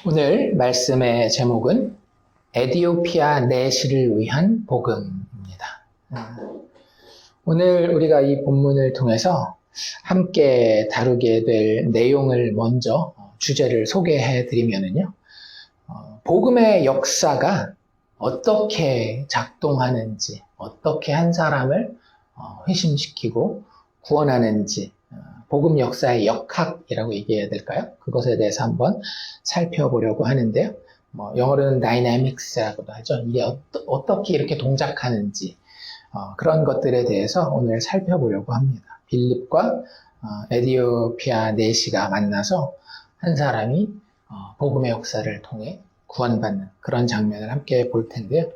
오늘 말씀의 제목은 에디오피아 내시를 위한 복음입니다. 오늘 우리가 이 본문을 통해서 함께 다루게 될 내용을 먼저 주제를 소개해 드리면은요. 복음의 역사가 어떻게 작동하는지, 어떻게 한 사람을 회심시키고 구원하는지, 복음 역사의 역학이라고 얘기해야 될까요? 그것에 대해서 한번 살펴보려고 하는데요. 영어로는 다이내믹스라고도 하죠. 이게 어떻게 이렇게 동작하는지 그런 것들에 대해서 오늘 살펴보려고 합니다. 빌립과 에디오피아 내시가 만나서 한 사람이 복음의 역사를 통해 구원받는 그런 장면을 함께 볼 텐데요.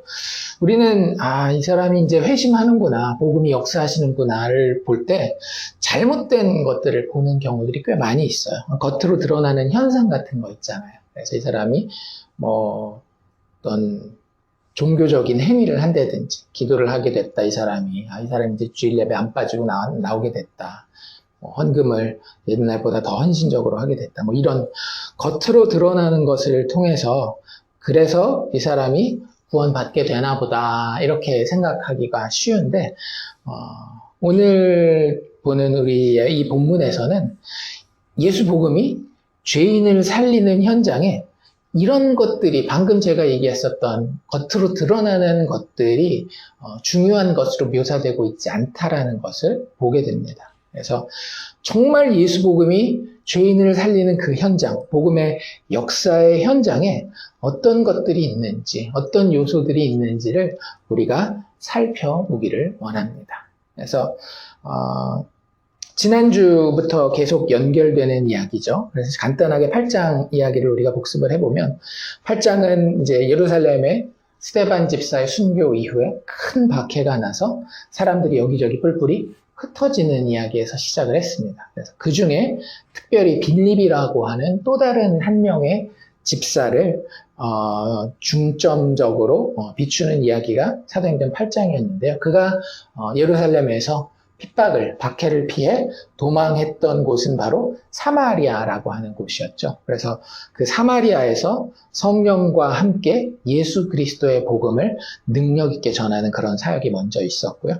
우리는 이 사람이 이제 회심하는구나, 복음이 역사하시는구나를 볼 때 잘못된 것들을 보는 경우들이 꽤 많이 있어요. 겉으로 드러나는 현상 같은 거 있잖아요. 그래서 이 사람이 어떤 종교적인 행위를 한다든지 기도를 하게 됐다. 이 사람이 이제 주일 예배 안 빠지고 나오게 됐다. 헌금을 옛날보다 더 헌신적으로 하게 됐다. 이런 겉으로 드러나는 것을 통해서 그래서 이 사람이 구원받게 되나 보다 이렇게 생각하기가 쉬운데 오늘 보는 우리의 이 본문에서는 예수 복음이 죄인을 살리는 현장에 이런 것들이 방금 제가 얘기했었던 겉으로 드러나는 것들이 중요한 것으로 묘사되고 있지 않다라는 것을 보게 됩니다. 그래서 정말 예수 복음이 죄인을 살리는 그 현장, 복음의 역사의 현장에 어떤 것들이 있는지, 어떤 요소들이 있는지를 우리가 살펴보기를 원합니다. 그래서 지난주부터 계속 연결되는 이야기죠. 그래서 간단하게 8장 이야기를 우리가 복습을 해보면 8장은 이제 예루살렘의 스데반 집사의 순교 이후에 큰 박해가 나서 사람들이 여기저기 뿔뿔이 흩어지는 이야기에서 시작을 했습니다. 그래서 그 중에 특별히 빌립이라고 하는 또 다른 한 명의 집사를 중점적으로 비추는 이야기가 사도행전 8장이었는데요. 그가 예루살렘에서 박해를 피해 도망했던 곳은 바로 사마리아라고 하는 곳이었죠. 그래서 그 사마리아에서 성령과 함께 예수 그리스도의 복음을 능력 있게 전하는 그런 사역이 먼저 있었고요.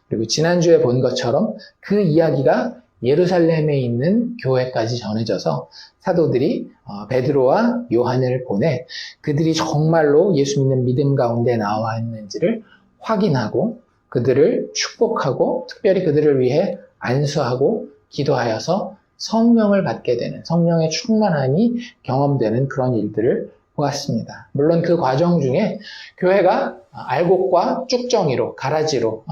그리고 지난주에 본 것처럼 그 이야기가 예루살렘에 있는 교회까지 전해져서 사도들이 베드로와 요한을 보내 그들이 정말로 예수 믿는 믿음 가운데 나와 있는지를 확인하고 그들을 축복하고 특별히 그들을 위해 안수하고 기도하여서 성령을 받게 되는 성령의 충만함이 경험되는 그런 일들을 보았습니다. 물론 그 과정 중에 교회가 알곡과 쭉정이로 가라지로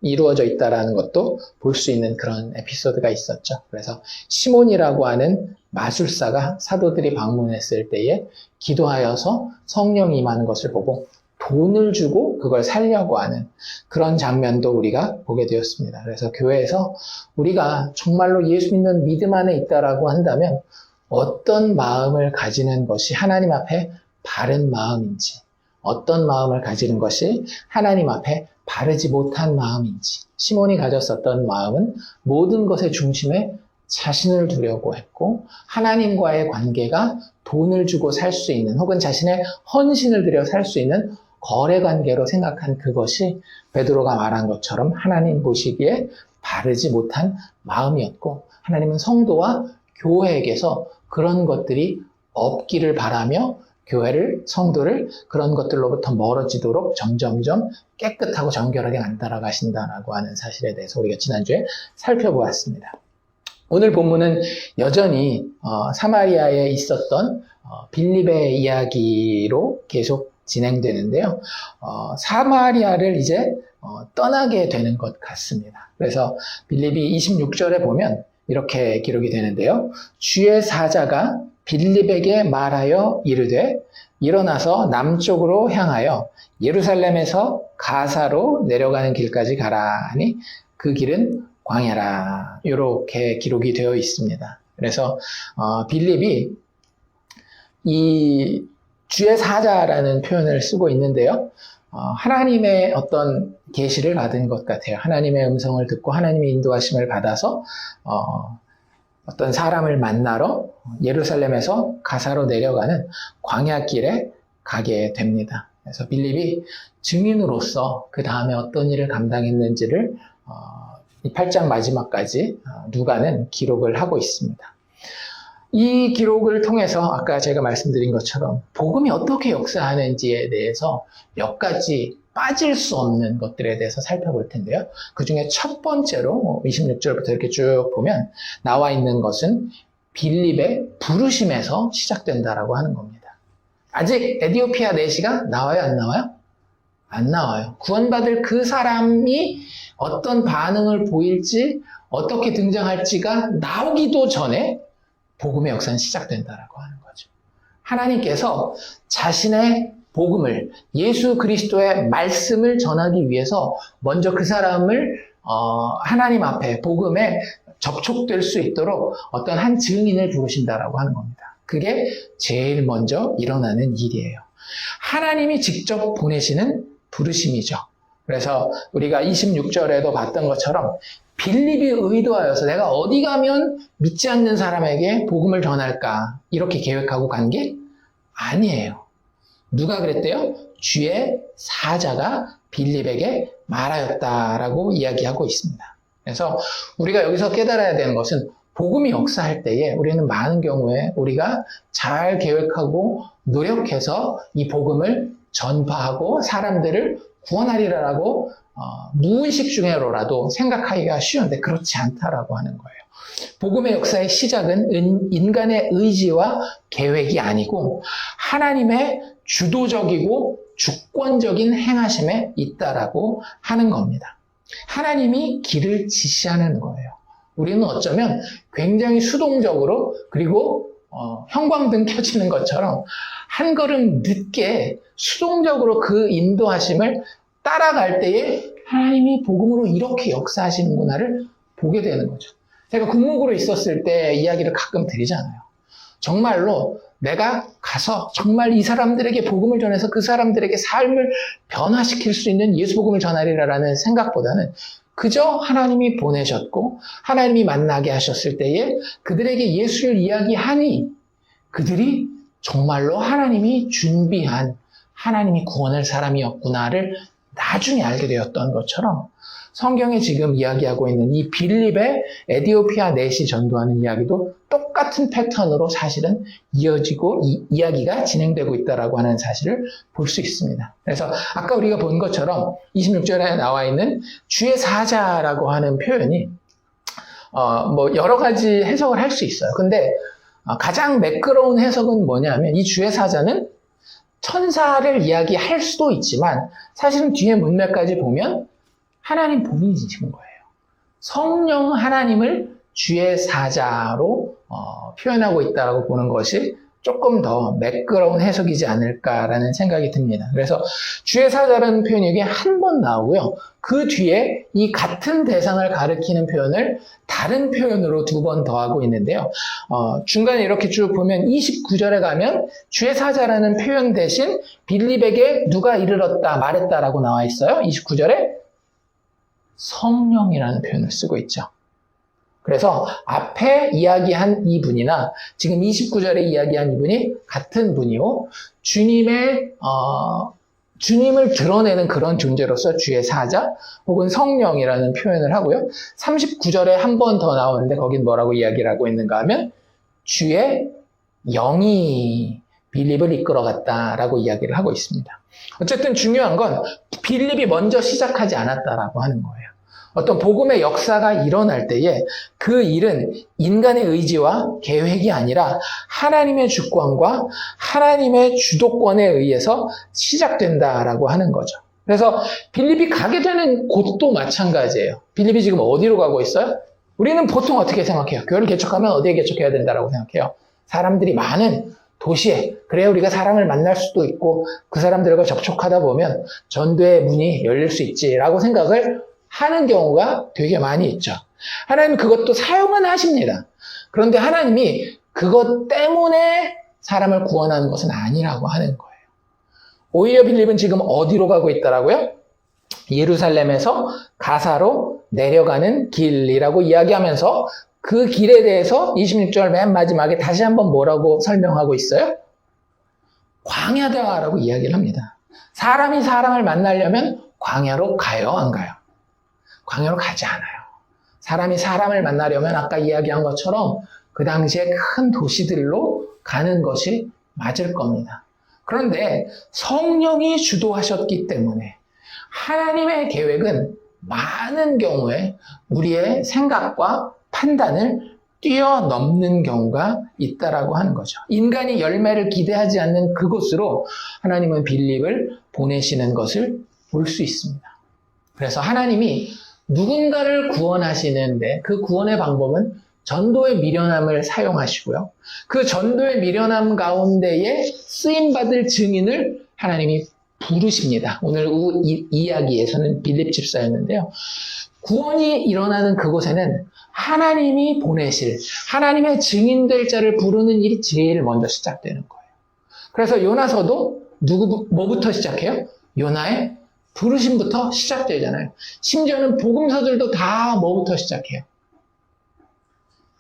이루어져 있다는 것도 볼 수 있는 그런 에피소드가 있었죠. 그래서 시몬이라고 하는 마술사가 사도들이 방문했을 때에 기도하여서 성령이 임하는 것을 보고 돈을 주고 그걸 살려고 하는 그런 장면도 우리가 보게 되었습니다. 그래서 교회에서 우리가 정말로 예수 믿는 믿음 안에 있다라고 한다면 어떤 마음을 가지는 것이 하나님 앞에 바른 마음인지, 어떤 마음을 가지는 것이 하나님 앞에 바르지 못한 마음인지, 시몬이 가졌었던 마음은 모든 것의 중심에 자신을 두려고 했고 하나님과의 관계가 돈을 주고 살 수 있는 혹은 자신의 헌신을 들여 살 수 있는 거래 관계로 생각한 그것이 베드로가 말한 것처럼 하나님 보시기에 바르지 못한 마음이었고 하나님은 성도와 교회에게서 그런 것들이 없기를 바라며 교회를, 성도를 그런 것들로부터 멀어지도록 점점점 깨끗하고 정결하게 만들어 가신다라고 하는 사실에 대해서 우리가 지난주에 살펴보았습니다. 오늘 본문은 여전히 사마리아에 있었던 빌립의 이야기로 계속 진행되는데요. 사마리아를 이제 떠나게 되는 것 같습니다. 그래서 빌립이 26절에 보면 이렇게 기록이 되는데요. 주의 사자가 빌립에게 말하여 이르되 일어나서 남쪽으로 향하여 예루살렘에서 가사로 내려가는 길까지 가라 하니 그 길은 광야라. 이렇게 기록이 되어 있습니다. 그래서 빌립이 이 주의 사자라는 표현을 쓰고 있는데요. 하나님의 어떤 계시를 받은 것 같아요. 하나님의 음성을 듣고 하나님의 인도하심을 받아서 어떤 사람을 만나러 예루살렘에서 가사로 내려가는 광야길에 가게 됩니다. 그래서 빌립이 증인으로서 그 다음에 어떤 일을 감당했는지를 이 8장 마지막까지 누가는 기록을 하고 있습니다. 이 기록을 통해서 아까 제가 말씀드린 것처럼 복음이 어떻게 역사하는지에 대해서 몇 가지 빠질 수 없는 것들에 대해서 살펴볼 텐데요. 그 중에 첫 번째로 26절부터 이렇게 쭉 보면 나와 있는 것은 빌립의 부르심에서 시작된다라고 하는 겁니다. 아직 에디오피아 내시가 나와요? 안 나와요? 안 나와요. 구원받을 그 사람이 어떤 반응을 보일지, 어떻게 등장할지가 나오기도 전에 복음의 역사는 시작된다라고 하는 거죠. 하나님께서 자신의 복음을, 예수 그리스도의 말씀을 전하기 위해서 먼저 그 사람을 하나님 앞에 복음에 접촉될 수 있도록 어떤 한 증인을 부르신다라고 하는 겁니다. 그게 제일 먼저 일어나는 일이에요. 하나님이 직접 보내시는 부르심이죠. 그래서 우리가 26절에도 봤던 것처럼 빌립이 의도하여서 내가 어디 가면 믿지 않는 사람에게 복음을 전할까 이렇게 계획하고 간 게 아니에요. 누가 그랬대요? 주의 사자가 빌립에게 말하였다라고 이야기하고 있습니다. 그래서 우리가 여기서 깨달아야 되는 것은 복음이 역사할 때에 우리는 많은 경우에 우리가 잘 계획하고 노력해서 이 복음을 전파하고 사람들을 구원하리라고 무의식 중에로라도 생각하기가 쉬운데 그렇지 않다라고 하는 거예요. 복음의 역사의 시작은 인간의 의지와 계획이 아니고 하나님의 주도적이고 주권적인 행하심에 있다라고 하는 겁니다. 하나님이 길을 지시하는 거예요. 우리는 어쩌면 굉장히 수동적으로 그리고 형광등 켜지는 것처럼 한 걸음 늦게 수동적으로 그 인도하심을 따라갈 때에 하나님이 복음으로 이렇게 역사하시는구나를 보게 되는 거죠. 제가 국무국으로 있었을 때 이야기를 가끔 드리잖아요. 정말로 내가 가서 정말 이 사람들에게 복음을 전해서 그 사람들에게 삶을 변화시킬 수 있는 예수 복음을 전하리라라는 생각보다는 그저 하나님이 보내셨고 하나님이 만나게 하셨을 때에 그들에게 예수를 이야기하니 그들이 정말로 하나님이 준비한 하나님이 구원할 사람이었구나를 나중에 알게 되었던 것처럼 성경에 지금 이야기하고 있는 이 빌립의 에디오피아 내시 전도하는 이야기도 똑같은 패턴으로 사실은 이어지고 이야기가 진행되고 있다라고 하는 사실을 볼 수 있습니다. 그래서 아까 우리가 본 것처럼 26절에 나와 있는 주의 사자라고 하는 표현이 여러 가지 해석을 할 수 있어요. 근데 가장 매끄러운 해석은 뭐냐면 이 주의 사자는 천사를 이야기할 수도 있지만 사실은 뒤에 문맥까지 보면 하나님 본인이신 거예요. 성령 하나님을 주의 사자로 표현하고 있다고 보는 것이 조금 더 매끄러운 해석이지 않을까라는 생각이 듭니다. 그래서 주의 사자라는 표현이 여기 한 번 나오고요. 그 뒤에 이 같은 대상을 가리키는 표현을 다른 표현으로 2번 더하고 있는데요. 중간에 이렇게 쭉 보면 29절에 가면 주의 사자라는 표현 대신 빌립에게 누가 이르렀다 말했다라고 나와 있어요. 29절에 성령이라는 표현을 쓰고 있죠. 그래서 앞에 이야기한 이분이나 지금 29절에 이야기한 이분이 같은 분이고 주님을 드러내는 그런 존재로서 주의 사자 혹은 성령이라는 표현을 하고요. 39절에 한 번 더 나오는데 거긴 뭐라고 이야기를 하고 있는가 하면 주의 영이 빌립을 이끌어갔다라고 이야기를 하고 있습니다. 어쨌든 중요한 건 빌립이 먼저 시작하지 않았다라고 하는 거예요. 어떤 복음의 역사가 일어날 때에 그 일은 인간의 의지와 계획이 아니라 하나님의 주권과 하나님의 주도권에 의해서 시작된다라고 하는 거죠. 그래서 빌립이 가게 되는 곳도 마찬가지예요. 빌립이 지금 어디로 가고 있어요? 우리는 보통 어떻게 생각해요? 교회를 개척하면 어디에 개척해야 된다라고 생각해요? 사람들이 많은 도시에, 그래야 우리가 사람을 만날 수도 있고 그 사람들과 접촉하다 보면 전도의 문이 열릴 수 있지라고 생각을 하는 경우가 되게 많이 있죠. 하나님은 그것도 사용은 하십니다. 그런데 하나님이 그것 때문에 사람을 구원하는 것은 아니라고 하는 거예요. 오히려 빌립은 지금 어디로 가고 있더라고요? 예루살렘에서 가사로 내려가는 길이라고 이야기하면서 그 길에 대해서 26절 맨 마지막에 다시 한번 뭐라고 설명하고 있어요? 광야다라고 이야기를 합니다. 사람이 사람을 만나려면 광야로 가요, 안 가요? 광야로 가지 않아요. 사람이 사람을 만나려면 아까 이야기한 것처럼 그 당시에 큰 도시들로 가는 것이 맞을 겁니다. 그런데 성령이 주도하셨기 때문에 하나님의 계획은 많은 경우에 우리의 생각과 판단을 뛰어넘는 경우가 있다라고 하는 거죠. 인간이 열매를 기대하지 않는 그곳으로 하나님은 빌립을 보내시는 것을 볼 수 있습니다. 그래서 하나님이 누군가를 구원하시는데 그 구원의 방법은 전도의 미련함을 사용하시고요. 그 전도의 미련함 가운데에 쓰임받을 증인을 하나님이 부르십니다. 오늘 이야기에서는 빌립 집사였는데요. 구원이 일어나는 그곳에는 하나님이 보내실, 하나님의 증인될 자를 부르는 일이 제일 먼저 시작되는 거예요. 그래서 요나서도 뭐부터 시작해요? 요나의 부르심부터 시작되잖아요. 심지어는 복음서들도 다 뭐부터 시작해요?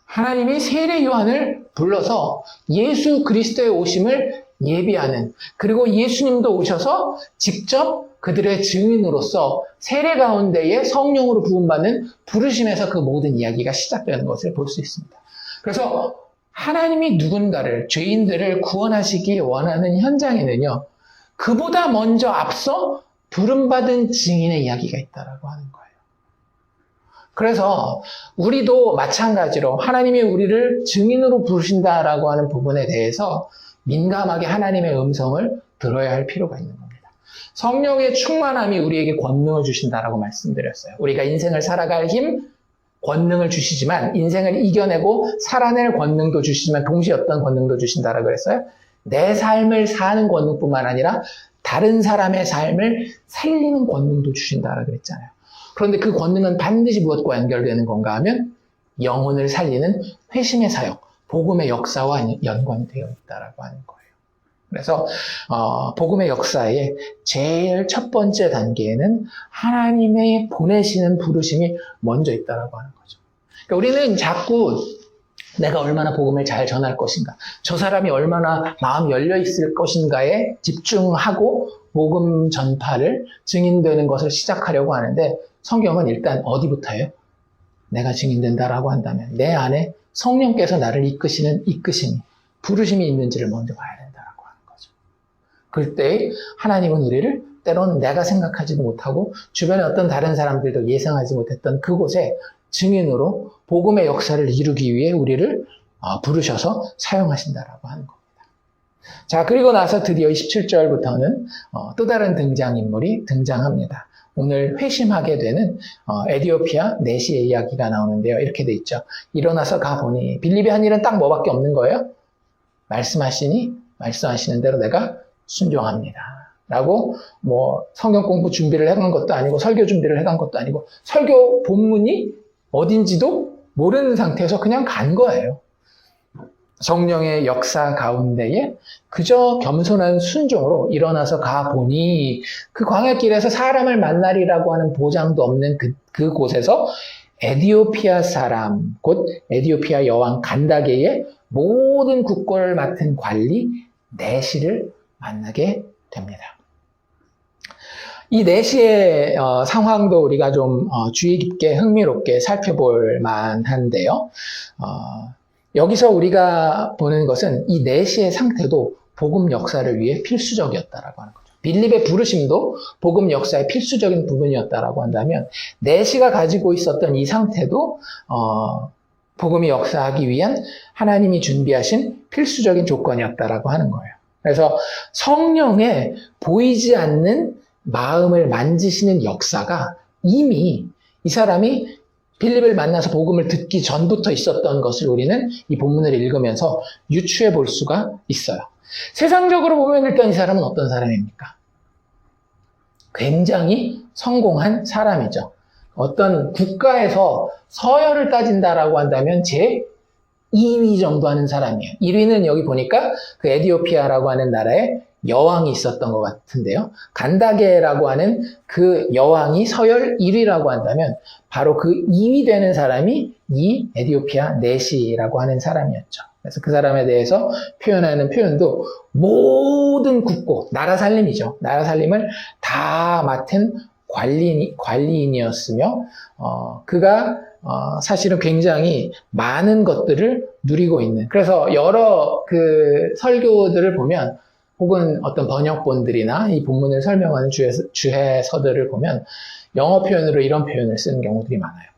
하나님이 세례 요한을 불러서 예수 그리스도의 오심을 예비하는, 그리고 예수님도 오셔서 직접 그들의 증인으로서 세례 가운데에 성령으로 부음받는 부르심에서 그 모든 이야기가 시작되는 것을 볼 수 있습니다. 그래서 하나님이 누군가를, 죄인들을 구원하시기 원하는 현장에는요, 그보다 먼저 앞서 부름받은 증인의 이야기가 있다라고 하는 거예요. 그래서 우리도 마찬가지로 하나님이 우리를 증인으로 부르신다라고 하는 부분에 대해서 민감하게 하나님의 음성을 들어야 할 필요가 있는 겁니다. 성령의 충만함이 우리에게 권능을 주신다라고 말씀드렸어요. 우리가 인생을 살아갈 힘, 권능을 주시지만 인생을 이겨내고 살아낼 권능도 주시지만 동시에 어떤 권능도 주신다라고 그랬어요? 내 삶을 사는 권능뿐만 아니라 다른 사람의 삶을 살리는 권능도 주신다라고 그랬잖아요. 그런데 그 권능은 반드시 무엇과 연결되는 건가 하면 영혼을 살리는 회심의 사역, 복음의 역사와 연관이 되어 있다라고 하는 거예요. 그래서 복음의 역사의 제일 첫 번째 단계에는 하나님의 보내시는 부르심이 먼저 있다라고 하는 거죠. 그러니까 우리는 자꾸 내가 얼마나 복음을 잘 전할 것인가, 저 사람이 얼마나 마음 열려 있을 것인가에 집중하고 복음 전파를 증인되는 것을 시작하려고 하는데 성경은 일단 어디부터예요? 내가 증인된다라고 한다면 내 안에 성령께서 나를 이끄시는 이끄심이, 부르심이 있는지를 먼저 봐야 된다라고 하는 거죠. 그때 하나님은 우리를 때로는 내가 생각하지도 못하고 주변에 어떤 다른 사람들도 예상하지 못했던 그곳에 증인으로 복음의 역사를 이루기 위해 우리를 부르셔서 사용하신다라고 하는 겁니다. 자, 그리고 나서 드디어 27절부터는 또 다른 등장인물이 등장합니다. 오늘 회심하게 되는 에디오피아 내시의 이야기가 나오는데요. 이렇게 돼 있죠. 일어나서 가보니 빌립이 한 일은 딱 뭐밖에 없는 거예요? 말씀하시니 말씀하시는 대로 내가 순종합니다. 라고 성경 공부 준비를 해간 것도 아니고 설교 준비를 해간 것도 아니고 설교 본문이 어딘지도 모르는 상태에서 그냥 간 거예요. 성령의 역사 가운데에 그저 겸손한 순종으로 일어나서 가보니 그 광야길에서 사람을 만나리라고 하는 보장도 없는 그곳에서 에디오피아 사람, 곧 에디오피아 여왕 간다게의 모든 국권을 맡은 관리 내시를 만나게 됩니다. 이 내시의 상황도 우리가 좀 주의 깊게 흥미롭게 살펴볼 만한데요. 여기서 우리가 보는 것은 이 내시의 상태도 복음 역사를 위해 필수적이었다라고 하는 거죠. 빌립의 부르심도 복음 역사의 필수적인 부분이었다라고 한다면 내시가 가지고 있었던 이 상태도 복음이 역사하기 위한 하나님이 준비하신 필수적인 조건이었다라고 하는 거예요. 그래서 성령의 보이지 않는 마음을 만지시는 역사가 이미 이 사람이 빌립을 만나서 복음을 듣기 전부터 있었던 것을 우리는 이 본문을 읽으면서 유추해 볼 수가 있어요. 세상적으로 보면 일단 이 사람은 어떤 사람입니까? 굉장히 성공한 사람이죠. 어떤 국가에서 서열을 따진다라고 한다면 제 2위 정도 하는 사람이에요. 1위는 여기 보니까 그 에디오피아라고 하는 나라의 여왕이 있었던 것 같은데요. 간다게라고 하는 그 여왕이 서열 1위라고 한다면 바로 그 2위 되는 사람이 이 에디오피아 네시라고 하는 사람이었죠. 그래서 그 사람에 대해서 표현하는 표현도 모든 국고, 나라 살림이죠. 나라 살림을 다 맡은 관리인이었으며, 그가 사실은 굉장히 많은 것들을 누리고 있는. 그래서 여러 그 설교들을 보면, 혹은 어떤 번역본들이나 이 본문을 설명하는 주해서들을 보면, 영어 표현으로 이런 표현을 쓰는 경우들이 많아요.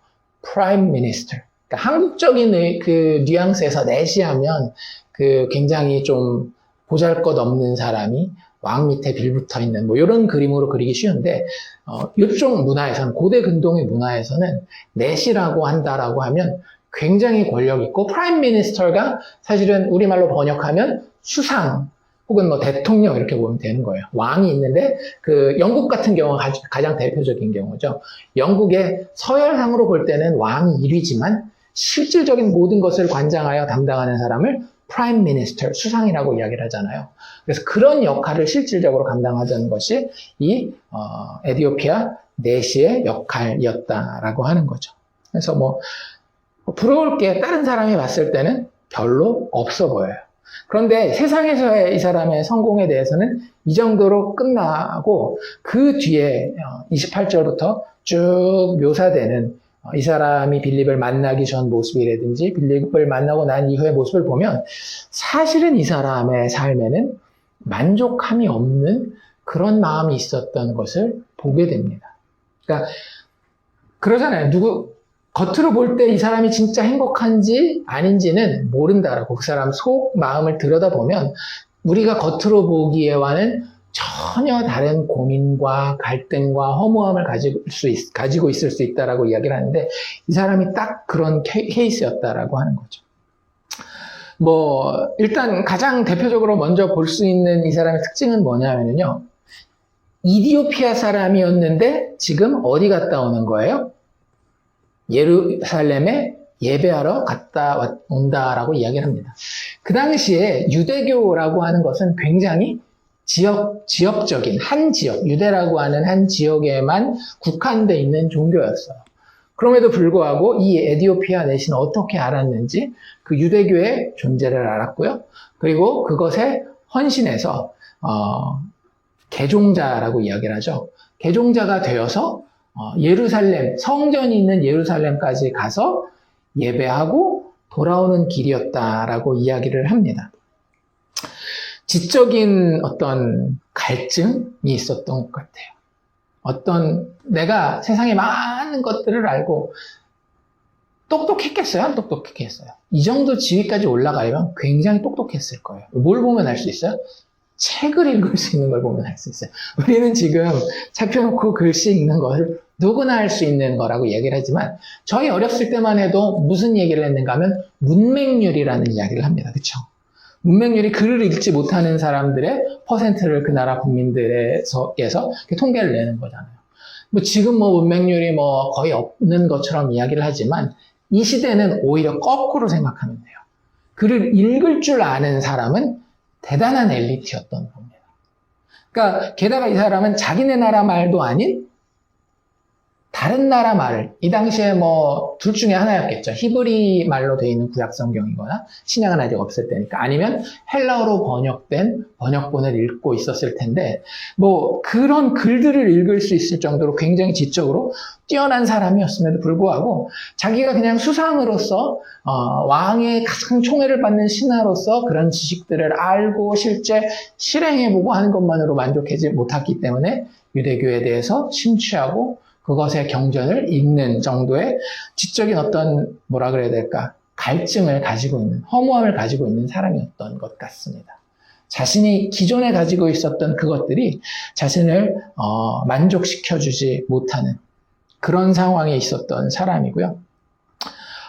Prime Minister. 그러니까 한국적인 그 뉘앙스에서 내시하면 그 굉장히 좀 보잘것없는 사람이 왕 밑에 빌붙어 있는 뭐 이런 그림으로 그리기 쉬운데 이쪽 문화에서는 고대 근동의 문화에서는 내시라고 한다라고 하면 굉장히 권력 있고 프라임 미니스터가 사실은 우리말로 번역하면 수상 혹은 뭐 대통령 이렇게 보면 되는 거예요. 왕이 있는데 그 영국 같은 경우가 가장 대표적인 경우죠. 영국의 서열상으로 볼 때는 왕이 1위지만 실질적인 모든 것을 관장하여 담당하는 사람을 프라임 미니스터, 수상이라고 이야기를 하잖아요. 그래서 그런 역할을 실질적으로 감당하던 것이 이 에디오피아 내시의 역할이었다라고 하는 거죠. 그래서 뭐 부러울 게 다른 사람이 봤을 때는 별로 없어 보여요. 그런데 세상에서의 이 사람의 성공에 대해서는 이 정도로 끝나고 그 뒤에 28절부터 쭉 묘사되는 이 사람이 빌립을 만나기 전 모습이라든지 빌립을 만나고 난 이후의 모습을 보면 사실은 이 사람의 삶에는 만족함이 없는 그런 마음이 있었던 것을 보게 됩니다. 그러니까 그러잖아요. 겉으로 볼 때 이 사람이 진짜 행복한지 아닌지는 모른다라고. 그 사람 속 마음을 들여다보면 우리가 겉으로 보기에와는 전혀 다른 고민과 갈등과 허무함을 가지고 있을 수 있다라고 이야기를 하는데 이 사람이 딱 그런 케이스였다라고 하는 거죠. 뭐 일단 가장 대표적으로 먼저 볼 수 있는 이 사람의 특징은 뭐냐면요. 이디오피아 사람이었는데 지금 어디 갔다 오는 거예요? 예루살렘에 예배하러 갔다 온다라고 이야기를 합니다. 그 당시에 유대교라고 하는 것은 굉장히 지역적인 한 지역, 유대라고 하는 한 지역에만 국한되어 있는 종교였어요. 그럼에도 불구하고 이 에디오피아 내시는 어떻게 알았는지 그 유대교의 존재를 알았고요. 그리고 그것에 헌신해서 개종자라고 이야기를 하죠. 개종자가 되어서 예루살렘, 성전이 있는 예루살렘까지 가서 예배하고 돌아오는 길이었다라고 이야기를 합니다. 지적인 어떤 갈증이 있었던 것 같아요. 내가 세상에 많은 것들을 알고 똑똑했겠어요? 안 똑똑했겠어요? 이 정도 지위까지 올라가려면 굉장히 똑똑했을 거예요. 뭘 보면 알 수 있어요? 책을 읽을 수 있는 걸 보면 알 수 있어요. 우리는 지금 책 펴놓고 글씨 읽는 것을 누구나 할 수 있는 거라고 얘기를 하지만 저희 어렸을 때만 해도 무슨 얘기를 했는가 하면 문맹률이라는 이야기를 합니다. 그렇죠? 문맹률이 글을 읽지 못하는 사람들의 퍼센트를 그 나라 국민들에서 통계를 내는 거잖아요. 뭐 지금 뭐 문맹률이 뭐 거의 없는 것처럼 이야기를 하지만 이 시대는 오히려 거꾸로 생각하면 돼요. 글을 읽을 줄 아는 사람은 대단한 엘리트였던 겁니다. 그러니까 게다가 이 사람은 자기네 나라 말도 아닌 다른 나라 말을, 이 당시에 뭐 둘 중에 하나였겠죠. 히브리 말로 되어 있는 구약 성경이거나 신약은 아직 없을 때니까, 아니면 헬라어로 번역된 번역본을 읽고 있었을 텐데 뭐 그런 글들을 읽을 수 있을 정도로 굉장히 지적으로 뛰어난 사람이었음에도 불구하고 자기가 그냥 수상으로서 왕의 가장 총애를 받는 신하로서 그런 지식들을 알고 실제 실행해보고 하는 것만으로 만족하지 못했기 때문에 유대교에 대해서 심취하고 그것의 경전을 읽는 정도의 지적인 어떤 뭐라 그래야 될까, 갈증을 가지고 있는, 허무함을 가지고 있는 사람이었던 것 같습니다. 자신이 기존에 가지고 있었던 그것들이 자신을 만족시켜주지 못하는 그런 상황에 있었던 사람이고요.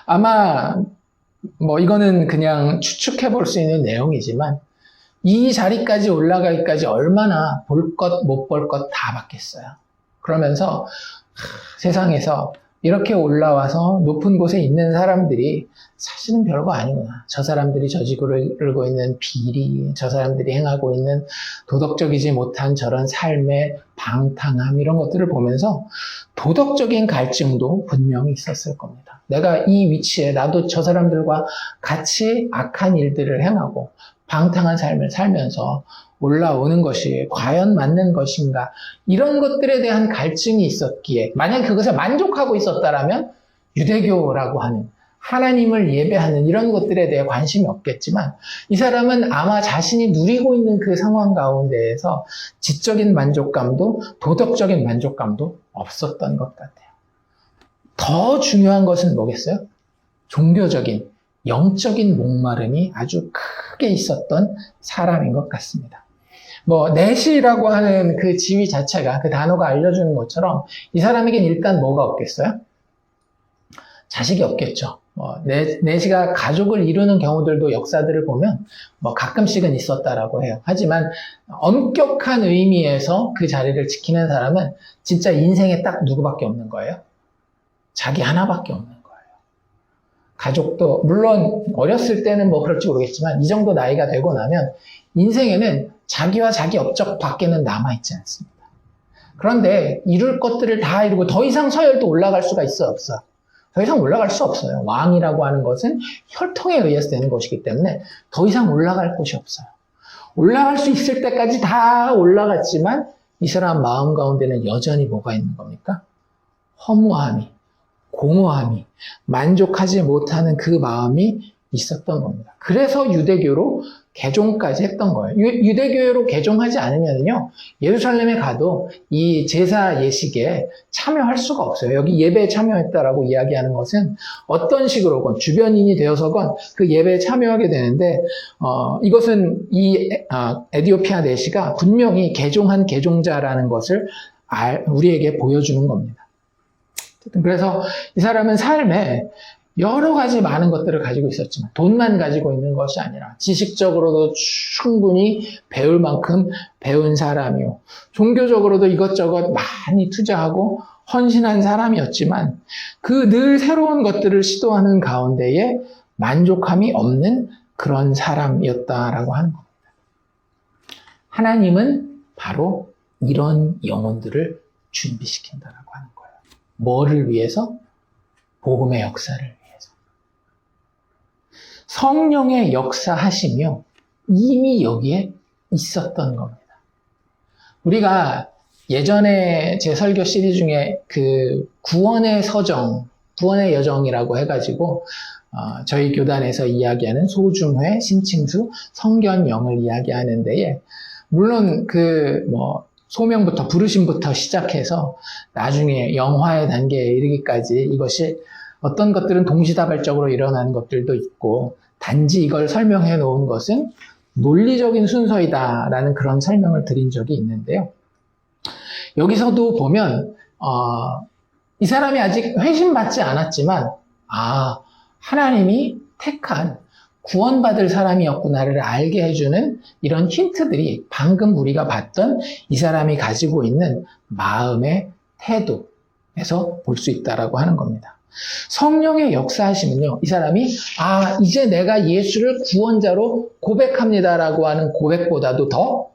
아마 뭐 이거는 그냥 추측해 볼 수 있는 내용이지만 이 자리까지 올라가기까지 얼마나 볼 것 못 볼 것 다 봤겠어요. 그러면서 세상에서 이렇게 올라와서 높은 곳에 있는 사람들이 사실은 별거 아니구나. 저 사람들이 저지르고 있는 비리, 저 사람들이 행하고 있는 도덕적이지 못한 저런 삶의 방탕함, 이런 것들을 보면서 도덕적인 갈증도 분명히 있었을 겁니다. 내가 이 위치에 나도 저 사람들과 같이 악한 일들을 행하고 방탕한 삶을 살면서 올라오는 것이 과연 맞는 것인가, 이런 것들에 대한 갈증이 있었기에, 만약 그것에 만족하고 있었다라면 유대교라고 하는 하나님을 예배하는 이런 것들에 대해 관심이 없겠지만, 이 사람은 아마 자신이 누리고 있는 그 상황 가운데에서 지적인 만족감도 도덕적인 만족감도 없었던 것 같아요. 더 중요한 것은 뭐겠어요? 종교적인, 영적인 목마름이 아주 크게 있었던 사람인 것 같습니다. 넷이라고 하는 그 지위 자체가, 그 단어가 알려주는 것처럼 이 사람에겐 일단 뭐가 없겠어요? 자식이 없겠죠. 넷이가 가족을 이루는 경우들도 역사들을 보면 가끔씩은 있었다라고 해요. 하지만 엄격한 의미에서 그 자리를 지키는 사람은 진짜 인생에 딱 누구밖에 없는 거예요? 자기 하나밖에 없는 거예요. 가족도 물론 어렸을 때는 그럴지 모르겠지만 이 정도 나이가 되고 나면 인생에는 자기와 자기 업적 밖에는 남아있지 않습니다. 그런데 이룰 것들을 다 이루고 더 이상 서열도 올라갈 수가 있어, 없어? 더 이상 올라갈 수 없어요. 왕이라고 하는 것은 혈통에 의해서 되는 것이기 때문에 더 이상 올라갈 곳이 없어요. 올라갈 수 있을 때까지 다 올라갔지만 이 사람 마음 가운데는 여전히 뭐가 있는 겁니까? 허무함이, 공허함이, 만족하지 못하는 그 마음이 있었던 겁니다. 그래서 유대교로 개종까지 했던 거예요. 유대교로 개종하지 않으면요, 예루살렘에 가도 이 제사 예식에 참여할 수가 없어요. 여기 예배에 참여했다라고 이야기하는 것은 어떤 식으로건 주변인이 되어서건 그 예배에 참여하게 되는데, 이것은 이 에디오피아 내시가 분명히 개종한 개종자라는 것을 우리에게 보여주는 겁니다. 그래서 이 사람은 삶에 여러 가지 많은 것들을 가지고 있었지만 돈만 가지고 있는 것이 아니라 지식적으로도 충분히 배울 만큼 배운 사람이요, 종교적으로도 이것저것 많이 투자하고 헌신한 사람이었지만 그 늘 새로운 것들을 시도하는 가운데에 만족함이 없는 그런 사람이었다라고 하는 겁니다. 하나님은 바로 이런 영혼들을 준비시킨다라고 하는 거예요. 뭐를 위해서? 복음의 역사를 위해서. 성령의 역사하시며 이미 여기에 있었던 겁니다. 우리가 예전에 제 설교 시리즈 중에 그 구원의 서정, 구원의 여정이라고 해가지고 저희 교단에서 이야기하는 소중회, 신칭수, 성견영을 이야기하는 데에 물론 소명부터 부르심부터 시작해서 나중에 영화의 단계에 이르기까지 이것이 어떤 것들은 동시다발적으로 일어나는 것들도 있고, 단지 이걸 설명해 놓은 것은 논리적인 순서이다라는 그런 설명을 드린 적이 있는데요. 여기서도 보면 이 사람이 아직 회심받지 않았지만 하나님이 택한 구원받을 사람이었구나를 알게 해주는 이런 힌트들이 방금 우리가 봤던 이 사람이 가지고 있는 마음의 태도에서 볼 수 있다라고 하는 겁니다. 성령의 역사하시면요, 이 사람이 이제 내가 예수를 구원자로 고백합니다라고 하는 고백보다도 더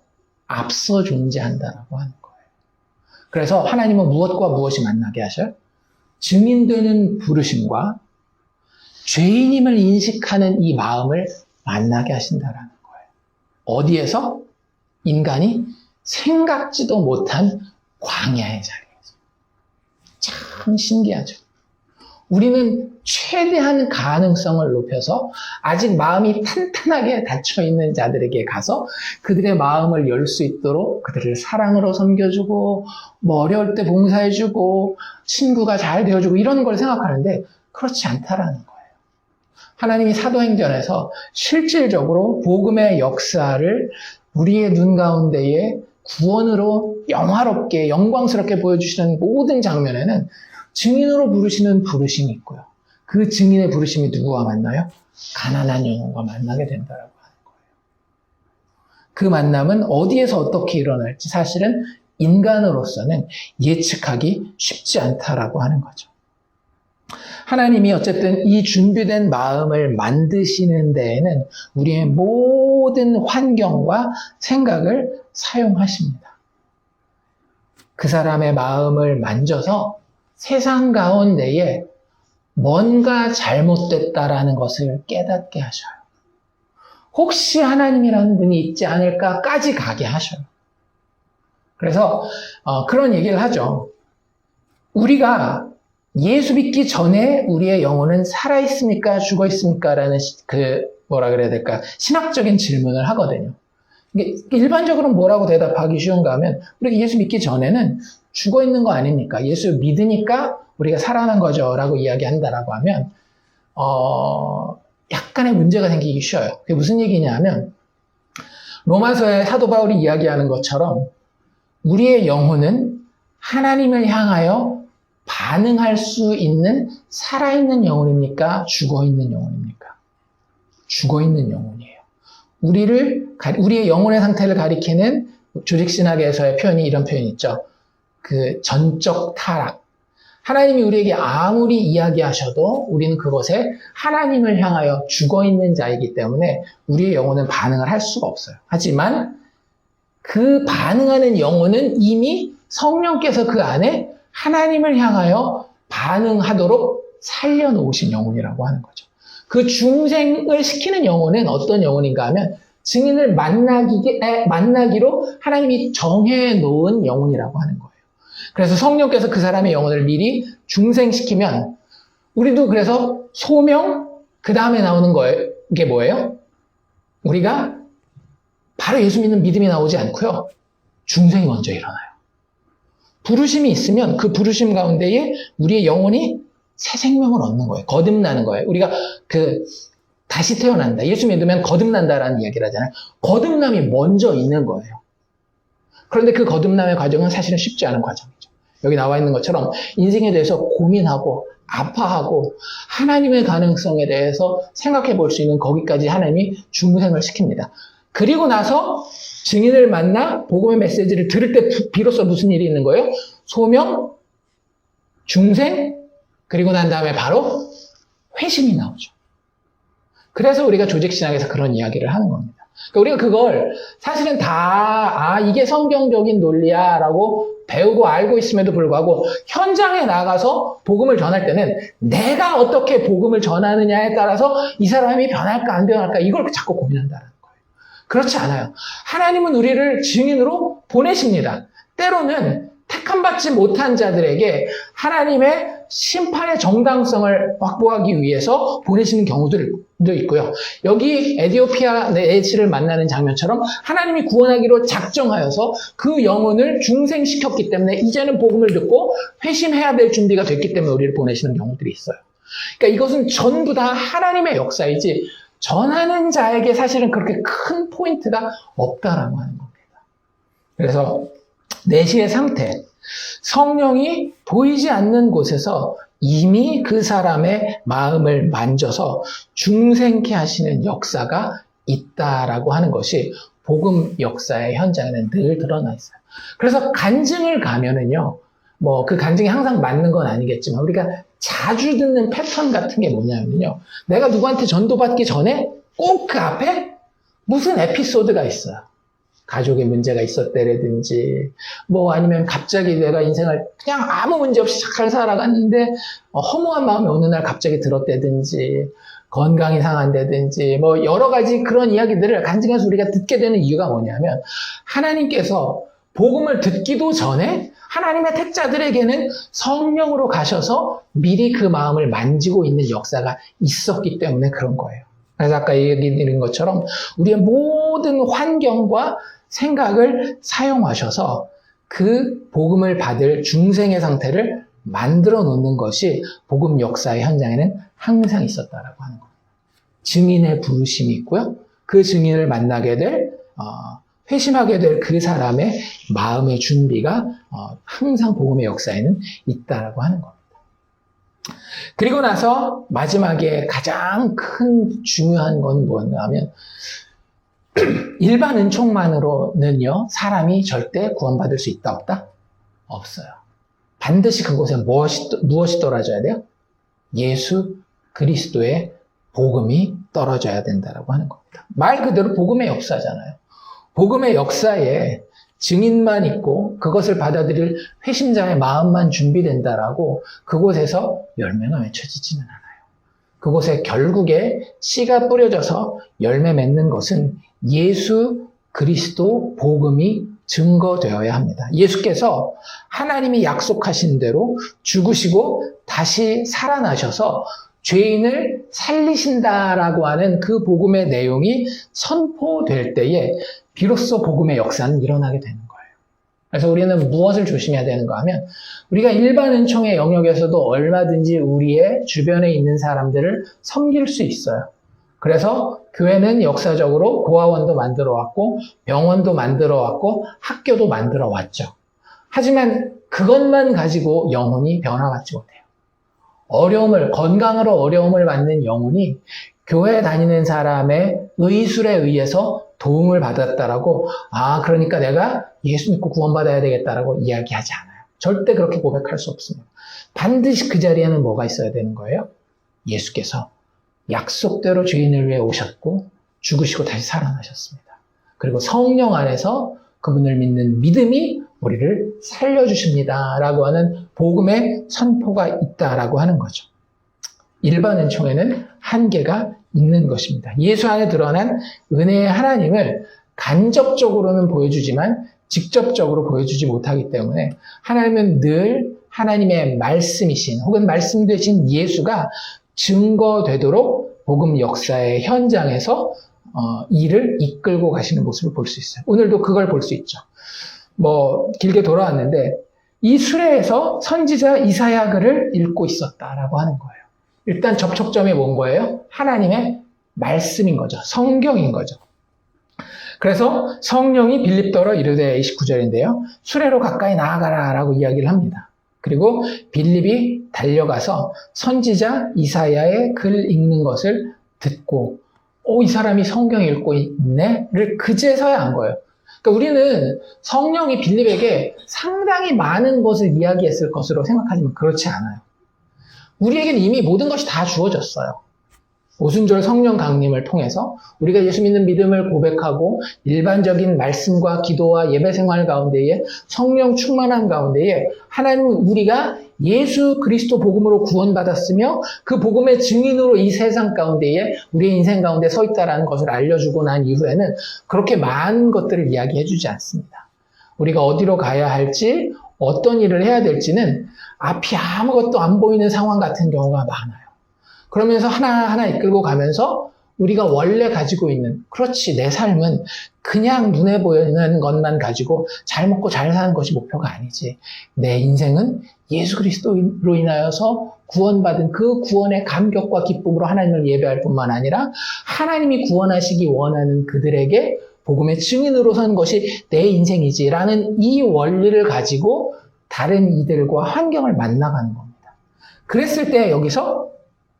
앞서 존재한다라고 하는 거예요. 그래서 하나님은 무엇과 무엇이 만나게 하셔요? 증인되는 부르심과 죄인임을 인식하는 이 마음을 만나게 하신다라는 거예요. 어디에서? 인간이 생각지도 못한 광야의 자리에서. 참 신기하죠. 우리는 최대한 가능성을 높여서 아직 마음이 탄탄하게 닫혀있는 자들에게 가서 그들의 마음을 열 수 있도록 그들을 사랑으로 섬겨주고 어려울 때 봉사해주고 친구가 잘 되어주고 이런 걸 생각하는데 그렇지 않다라는 거예요. 하나님이 사도행전에서 실질적으로 복음의 역사를 우리의 눈 가운데에 구원으로 영화롭게 영광스럽게 보여주시는 모든 장면에는 증인으로 부르시는 부르심이 있고요. 그 증인의 부르심이 누구와 만나요? 가난한 영혼과 만나게 된다라고 하는 거예요. 그 만남은 어디에서 어떻게 일어날지 사실은 인간으로서는 예측하기 쉽지 않다라고 하는 거죠. 하나님이 어쨌든 이 준비된 마음을 만드시는 데에는 우리의 모든 환경과 생각을 사용하십니다. 그 사람의 마음을 만져서 세상 가운데에 뭔가 잘못됐다라는 것을 깨닫게 하셔요. 혹시 하나님이라는 분이 있지 않을까까지 가게 하셔요. 그래서 그런 얘기를 하죠. 우리가 예수 믿기 전에 우리의 영혼은 살아있습니까? 죽어있습니까? 라는 뭐라 그래야 될까? 신학적인 질문을 하거든요. 일반적으로 뭐라고 대답하기 쉬운가 하면, 우리가 예수 믿기 전에는 죽어있는 거 아닙니까? 예수 믿으니까 우리가 살아난 거죠. 라고 이야기한다라고 하면, 약간의 문제가 생기기 쉬워요. 그게 무슨 얘기냐 하면, 로마서의 사도 바울이 이야기하는 것처럼, 우리의 영혼은 하나님을 향하여 반응할 수 있는 살아있는 영혼입니까? 죽어있는 영혼입니까? 죽어있는 영혼이에요. 우리의 영혼의 상태를 가리키는 조직신학에서의 표현이 이런 표현이 있죠. 그 전적 타락. 하나님이 우리에게 아무리 이야기하셔도 우리는 그것에 하나님을 향하여 죽어있는 자이기 때문에 우리의 영혼은 반응을 할 수가 없어요. 하지만 그 반응하는 영혼은 이미 성령께서 그 안에 하나님을 향하여 반응하도록 살려놓으신 영혼이라고 하는 거죠. 그 중생을 시키는 영혼은 어떤 영혼인가 하면 증인을 만나기로 하나님이 정해놓은 영혼이라고 하는 거예요. 그래서 성령께서 그 사람의 영혼을 미리 중생시키면 우리도 그래서 소명, 그 다음에 나오는 거예요. 이게 뭐예요? 우리가 바로 예수 믿는 믿음이 나오지 않고요. 중생이 먼저 일어나요. 부르심이 있으면 그 부르심 가운데에 우리의 영혼이 새 생명을 얻는 거예요. 거듭나는 거예요. 우리가 다시 태어난다. 예수 믿으면 거듭난다라는 이야기를 하잖아요. 거듭남이 먼저 있는 거예요. 그런데 그 거듭남의 과정은 사실은 쉽지 않은 과정이죠. 여기 나와 있는 것처럼 인생에 대해서 고민하고 아파하고 하나님의 가능성에 대해서 생각해 볼 수 있는 거기까지 하나님이 중생을 시킵니다. 그리고 나서 증인을 만나 복음의 메시지를 들을 때 비로소 무슨 일이 있는 거예요? 소명, 중생, 그리고 난 다음에 바로 회심이 나오죠. 그래서 우리가 조직신학에서 그런 이야기를 하는 겁니다. 그러니까 우리가 그걸 사실은 이게 성경적인 논리야 라고 배우고 알고 있음에도 불구하고 현장에 나가서 복음을 전할 때는 내가 어떻게 복음을 전하느냐에 따라서 이 사람이 변할까 안 변할까 이걸 자꾸 고민한다는 거예요. 그렇지 않아요. 하나님은 우리를 증인으로 보내십니다. 때로는 택함받지 못한 자들에게 하나님의 심판의 정당성을 확보하기 위해서 보내시는 경우들도 있고요. 여기 에디오피아 내시를 만나는 장면처럼 하나님이 구원하기로 작정하여서 그 영혼을 중생시켰기 때문에 이제는 복음을 듣고 회심해야 될 준비가 됐기 때문에 우리를 보내시는 경우들이 있어요. 그러니까 이것은 전부 다 하나님의 역사이지 전하는 자에게 사실은 그렇게 큰 포인트가 없다라고 하는 겁니다. 그래서 내시의 상태, 성령이 보이지 않는 곳에서 이미 그 사람의 마음을 만져서 중생케 하시는 역사가 있다라고 하는 것이 복음 역사의 현장에는 늘 드러나 있어요. 그래서 간증을 가면은요, 그 간증이 항상 맞는 건 아니겠지만 우리가 자주 듣는 패턴 같은 게 뭐냐면요, 내가 누구한테 전도받기 전에 꼭 그 앞에 무슨 에피소드가 있어요. 가족에 문제가 있었다라든지, 아니면 갑자기 내가 인생을 그냥 아무 문제 없이 잘 살아갔는데, 허무한 마음이 어느 날 갑자기 들었다든지, 건강이 상한다든지, 여러 가지 그런 이야기들을 간증해서 우리가 듣게 되는 이유가 뭐냐면, 하나님께서 복음을 듣기도 전에 하나님의 택자들에게는 성령으로 가셔서 미리 그 마음을 만지고 있는 역사가 있었기 때문에 그런 거예요. 그래서 아까 얘기 드린 것처럼 우리의 모든 환경과 생각을 사용하셔서 그 복음을 받을 중생의 상태를 만들어 놓는 것이 복음 역사의 현장에는 항상 있었다라고 하는 겁니다. 증인의 부르심이 있고요. 그 증인을 만나게 될, 회심하게 될 그 사람의 마음의 준비가 항상 복음의 역사에는 있다라고 하는 겁니다. 그리고 나서 마지막에 가장 큰 중요한 건 뭐냐 하면 일반 은총만으로는요, 사람이 절대 구원받을 수 있다 없다? 없어요. 반드시 그곳에 무엇이 떨어져야 돼요? 예수 그리스도의 복음이 떨어져야 된다라고 하는 겁니다. 말 그대로 복음의 역사잖아요. 복음의 역사에 증인만 있고 그것을 받아들일 회심자의 마음만 준비된다라고 그곳에서 열매가 맺혀지지는 않아요. 그곳에 결국에 씨가 뿌려져서 열매 맺는 것은 예수 그리스도 복음이 증거되어야 합니다. 예수께서 하나님이 약속하신 대로 죽으시고 다시 살아나셔서 죄인을 살리신다라고 하는 그 복음의 내용이 선포될 때에 비로소 복음의 역사는 일어나게 되는 거예요. 그래서 우리는 무엇을 조심해야 되는가 하면 우리가 일반 은총의 영역에서도 얼마든지 우리의 주변에 있는 사람들을 섬길 수 있어요. 그래서 교회는 역사적으로 고아원도 만들어 왔고 병원도 만들어 왔고 학교도 만들어 왔죠. 하지만 그것만 가지고 영혼이 변화받지 못해요. 건강으로 어려움을 받는 영혼이 교회 다니는 사람의 의술에 의해서 도움을 받았다라고, 그러니까 내가 예수 믿고 구원받아야 되겠다라고 이야기하지 않아요. 절대 그렇게 고백할 수 없습니다. 반드시 그 자리에는 뭐가 있어야 되는 거예요? 예수께서 약속대로 죄인을 위해 오셨고 죽으시고 다시 살아나셨습니다. 그리고 성령 안에서 그분을 믿는 믿음이 우리를 살려주십니다 라고 하는 복음의 선포가 있다라고 하는 거죠. 일반 은총에는 한계가 있는 것입니다. 예수 안에 드러난 은혜의 하나님을 간접적으로는 보여주지만 직접적으로 보여주지 못하기 때문에 하나님은 늘 하나님의 말씀이신 혹은 말씀 되신 예수가 증거되도록 복음 역사의 현장에서 일을 이끌고 가시는 모습을 볼 수 있어요. 오늘도 그걸 볼 수 있죠. 길게 돌아왔는데 이 수레에서 선지자 이사야 글을 읽고 있었다라고 하는 거예요. 일단 접촉점이 뭔 거예요? 하나님의 말씀인 거죠. 성경인 거죠. 그래서 성령이 빌립더러 이르되 29절인데요. 수레로 가까이 나아가라 라고 이야기를 합니다. 그리고 빌립이 달려가서 선지자 이사야의 글 읽는 것을 듣고 이 사람이 성경 읽고 있네?를 그제서야 안 거예요. 그러니까 우리는 성령이 빌립에게 상당히 많은 것을 이야기했을 것으로 생각하지만 그렇지 않아요. 우리에게는 이미 모든 것이 다 주어졌어요. 오순절 성령 강림을 통해서 우리가 예수 믿는 믿음을 고백하고 일반적인 말씀과 기도와 예배 생활 가운데에 성령 충만한 가운데에 하나님은 우리가 예수 그리스도 복음으로 구원받았으며 그 복음의 증인으로 이 세상 가운데에 우리의 인생 가운데 서 있다라는 것을 알려주고 난 이후에는 그렇게 많은 것들을 이야기해 주지 않습니다. 우리가 어디로 가야 할지 어떤 일을 해야 될지는 앞이 아무것도 안 보이는 상황 같은 경우가 많아요. 그러면서 하나하나 이끌고 가면서 우리가 원래 가지고 있는, 그렇지, 내 삶은 그냥 눈에 보이는 것만 가지고 잘 먹고 잘 사는 것이 목표가 아니지. 내 인생은 예수 그리스도로 인하여서 구원받은 그 구원의 감격과 기쁨으로 하나님을 예배할 뿐만 아니라 하나님이 구원하시기 원하는 그들에게 복음의 증인으로 선 것이 내 인생이지라는 이 원리를 가지고 다른 이들과 환경을 만나가는 겁니다. 그랬을 때 여기서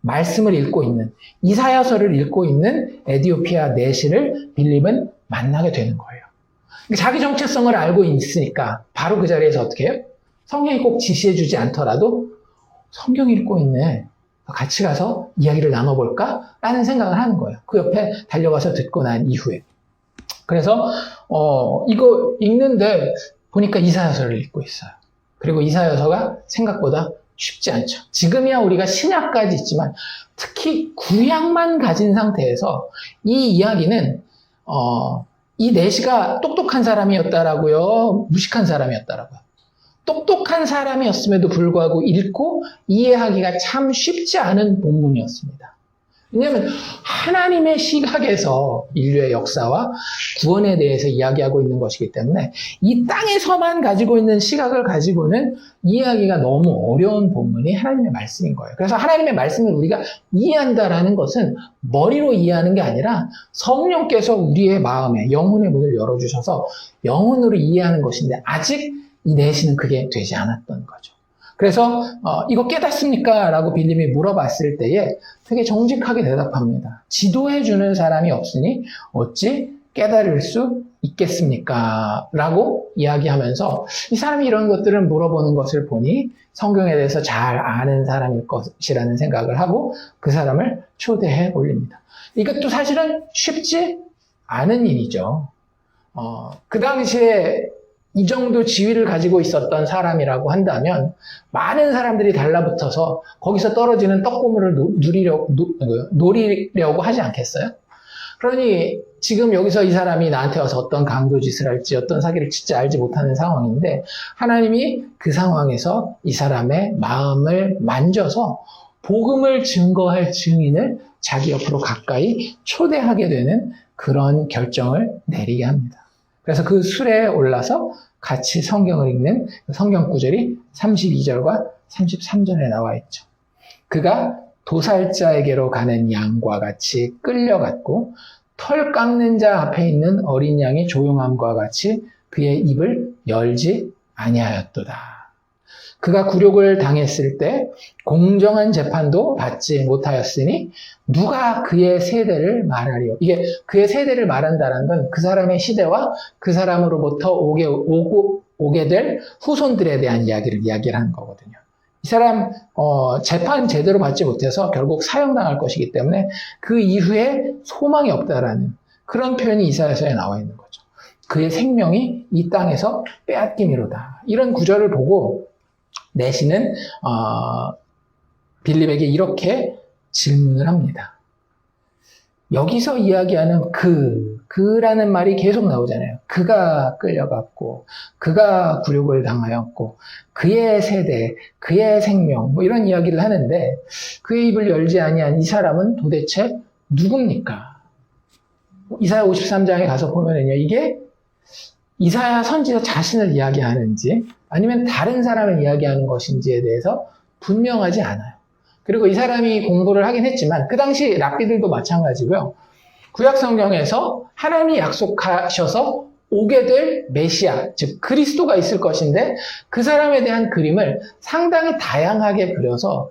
말씀을 읽고 있는, 이사야서를 읽고 있는 에디오피아 내시를 빌립은 만나게 되는 거예요. 자기 정체성을 알고 있으니까 바로 그 자리에서 어떻게 해요? 성경이 꼭 지시해주지 않더라도 성경 읽고 있네, 같이 가서 이야기를 나눠볼까? 라는 생각을 하는 거예요. 그 옆에 달려가서 듣고 난 이후에. 그래서 이거 읽는데 보니까 이사야서를 읽고 있어요. 그리고 이사야서가 생각보다 쉽지 않죠. 지금이야 우리가 신약까지 있지만 특히 구약만 가진 상태에서 이 이야기는 이 내시가 똑똑한 사람이었다라고요, 무식한 사람이었다라고요. 똑똑한 사람이었음에도 불구하고 읽고 이해하기가 참 쉽지 않은 본문이었습니다. 왜냐하면 하나님의 시각에서 인류의 역사와 구원에 대해서 이야기하고 있는 것이기 때문에 이 땅에서만 가지고 있는 시각을 가지고는 이해하기가 너무 어려운 본문이 하나님의 말씀인 거예요. 그래서 하나님의 말씀을 우리가 이해한다라는 것은 머리로 이해하는 게 아니라 성령께서 우리의 마음에 영혼의 문을 열어주셔서 영혼으로 이해하는 것인데 아직 이 내시는 그게 되지 않았던 거죠. 그래서 이거 깨닫습니까? 라고 빌립이 물어봤을 때에 되게 정직하게 대답합니다. 지도해주는 사람이 없으니 어찌 깨달을 수 있겠습니까? 라고 이야기하면서 이 사람이 이런 것들을 물어보는 것을 보니 성경에 대해서 잘 아는 사람일 것이라는 생각을 하고 그 사람을 초대해 올립니다. 이것도 사실은 쉽지 않은 일이죠. 그 당시에 이 정도 지위를 가지고 있었던 사람이라고 한다면 많은 사람들이 달라붙어서 거기서 떨어지는 떡고물을 노리려고 하지 않겠어요? 그러니 지금 여기서 이 사람이 나한테 와서 어떤 강도짓을 할지 어떤 사기를 칠지 알지 못하는 상황인데 하나님이 그 상황에서 이 사람의 마음을 만져서 복음을 증거할 증인을 자기 옆으로 가까이 초대하게 되는 그런 결정을 내리게 합니다. 그래서 그 술에 올라서 같이 성경을 읽는 성경 구절이 32절과 33절에 나와 있죠. 그가 도살자에게로 가는 양과 같이 끌려갔고 털 깎는 자 앞에 있는 어린 양이 조용함과 같이 그의 입을 열지 아니하였도다. 그가 굴욕을 당했을 때 공정한 재판도 받지 못하였으니 누가 그의 세대를 말하리요. 이게 그의 세대를 말한다는 건 그 사람의 시대와 그 사람으로부터 오게 될 후손들에 대한 이야기를 이야기하는 거거든요. 이 사람 재판 제대로 받지 못해서 결국 사형당할 것이기 때문에 그 이후에 소망이 없다라는 그런 표현이 이사야서에 나와 있는 거죠. 그의 생명이 이 땅에서 빼앗김이로다. 이런 구절을 보고 내시는 빌립에게 이렇게 질문을 합니다. 여기서 이야기하는 그라는 말이 계속 나오잖아요. 그가 끌려갔고, 그가 굴욕을 당하였고, 그의 세대, 그의 생명, 뭐 이런 이야기를 하는데, 그의 입을 열지 아니한 이 사람은 도대체 누굽니까? 이사야 53장에 가서 보면은요, 이게 이사야 선지자 자신을 이야기하는지, 아니면 다른 사람을 이야기하는 것인지에 대해서 분명하지 않아요. 그리고 이 사람이 공부를 하긴 했지만, 그 당시 랍비들도 마찬가지고요. 구약 성경에서 하나님이 약속하셔서 오게 될 메시아, 즉 그리스도가 있을 것인데 그 사람에 대한 그림을 상당히 다양하게 그려서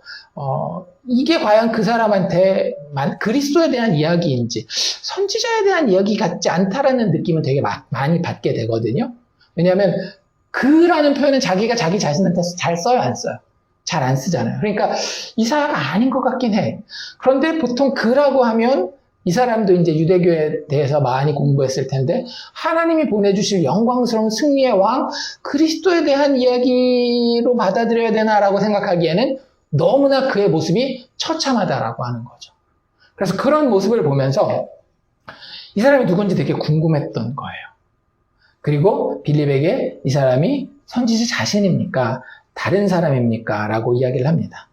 이게 과연 그 사람한테 그리스도에 대한 이야기인지 선지자에 대한 이야기 같지 않다라는 느낌은 되게 많이 받게 되거든요. 왜냐하면 그라는 표현은 자기가 자기 자신한테 잘 써요, 안 써요? 잘 안 쓰잖아요. 그러니까 이사야가 아닌 것 같긴 해. 그런데 보통 그라고 하면 이 사람도 이제 유대교에 대해서 많이 공부했을 텐데 하나님이 보내주실 영광스러운 승리의 왕 그리스도에 대한 이야기로 받아들여야 되나라고 생각하기에는 너무나 그의 모습이 처참하다라고 하는 거죠. 그래서 그런 모습을 보면서 이 사람이 누군지 되게 궁금했던 거예요. 그리고 빌립에게 이 사람이 선지자 자신입니까? 다른 사람입니까? 라고 이야기를 합니다.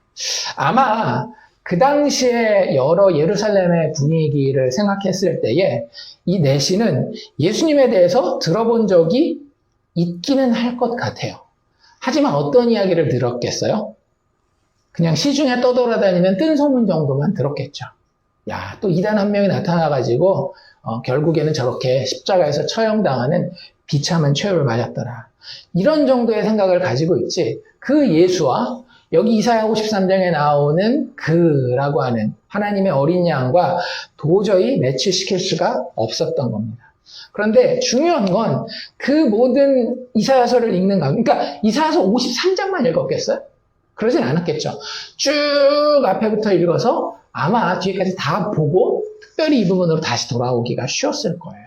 아마 그 당시에 여러 예루살렘의 분위기를 생각했을 때에 이 내시는 예수님에 대해서 들어본 적이 있기는 할 것 같아요. 하지만 어떤 이야기를 들었겠어요? 그냥 시중에 떠돌아다니는 뜬소문 정도만 들었겠죠. 야, 또 이단 한 명이 나타나가지고 결국에는 저렇게 십자가에서 처형당하는 비참한 최후를 맞았더라. 이런 정도의 생각을 가지고 있지 그 예수와 여기 이사야 53장에 나오는 그라고 하는 하나님의 어린 양과 도저히 매치시킬 수가 없었던 겁니다. 그런데 중요한 건 그 모든 이사야서를 읽는 가운데, 그러니까 이사야서 53장만 읽었겠어요? 그러진 않았겠죠. 쭉 앞에부터 읽어서 아마 뒤에까지 다 보고 특별히 이 부분으로 다시 돌아오기가 쉬웠을 거예요.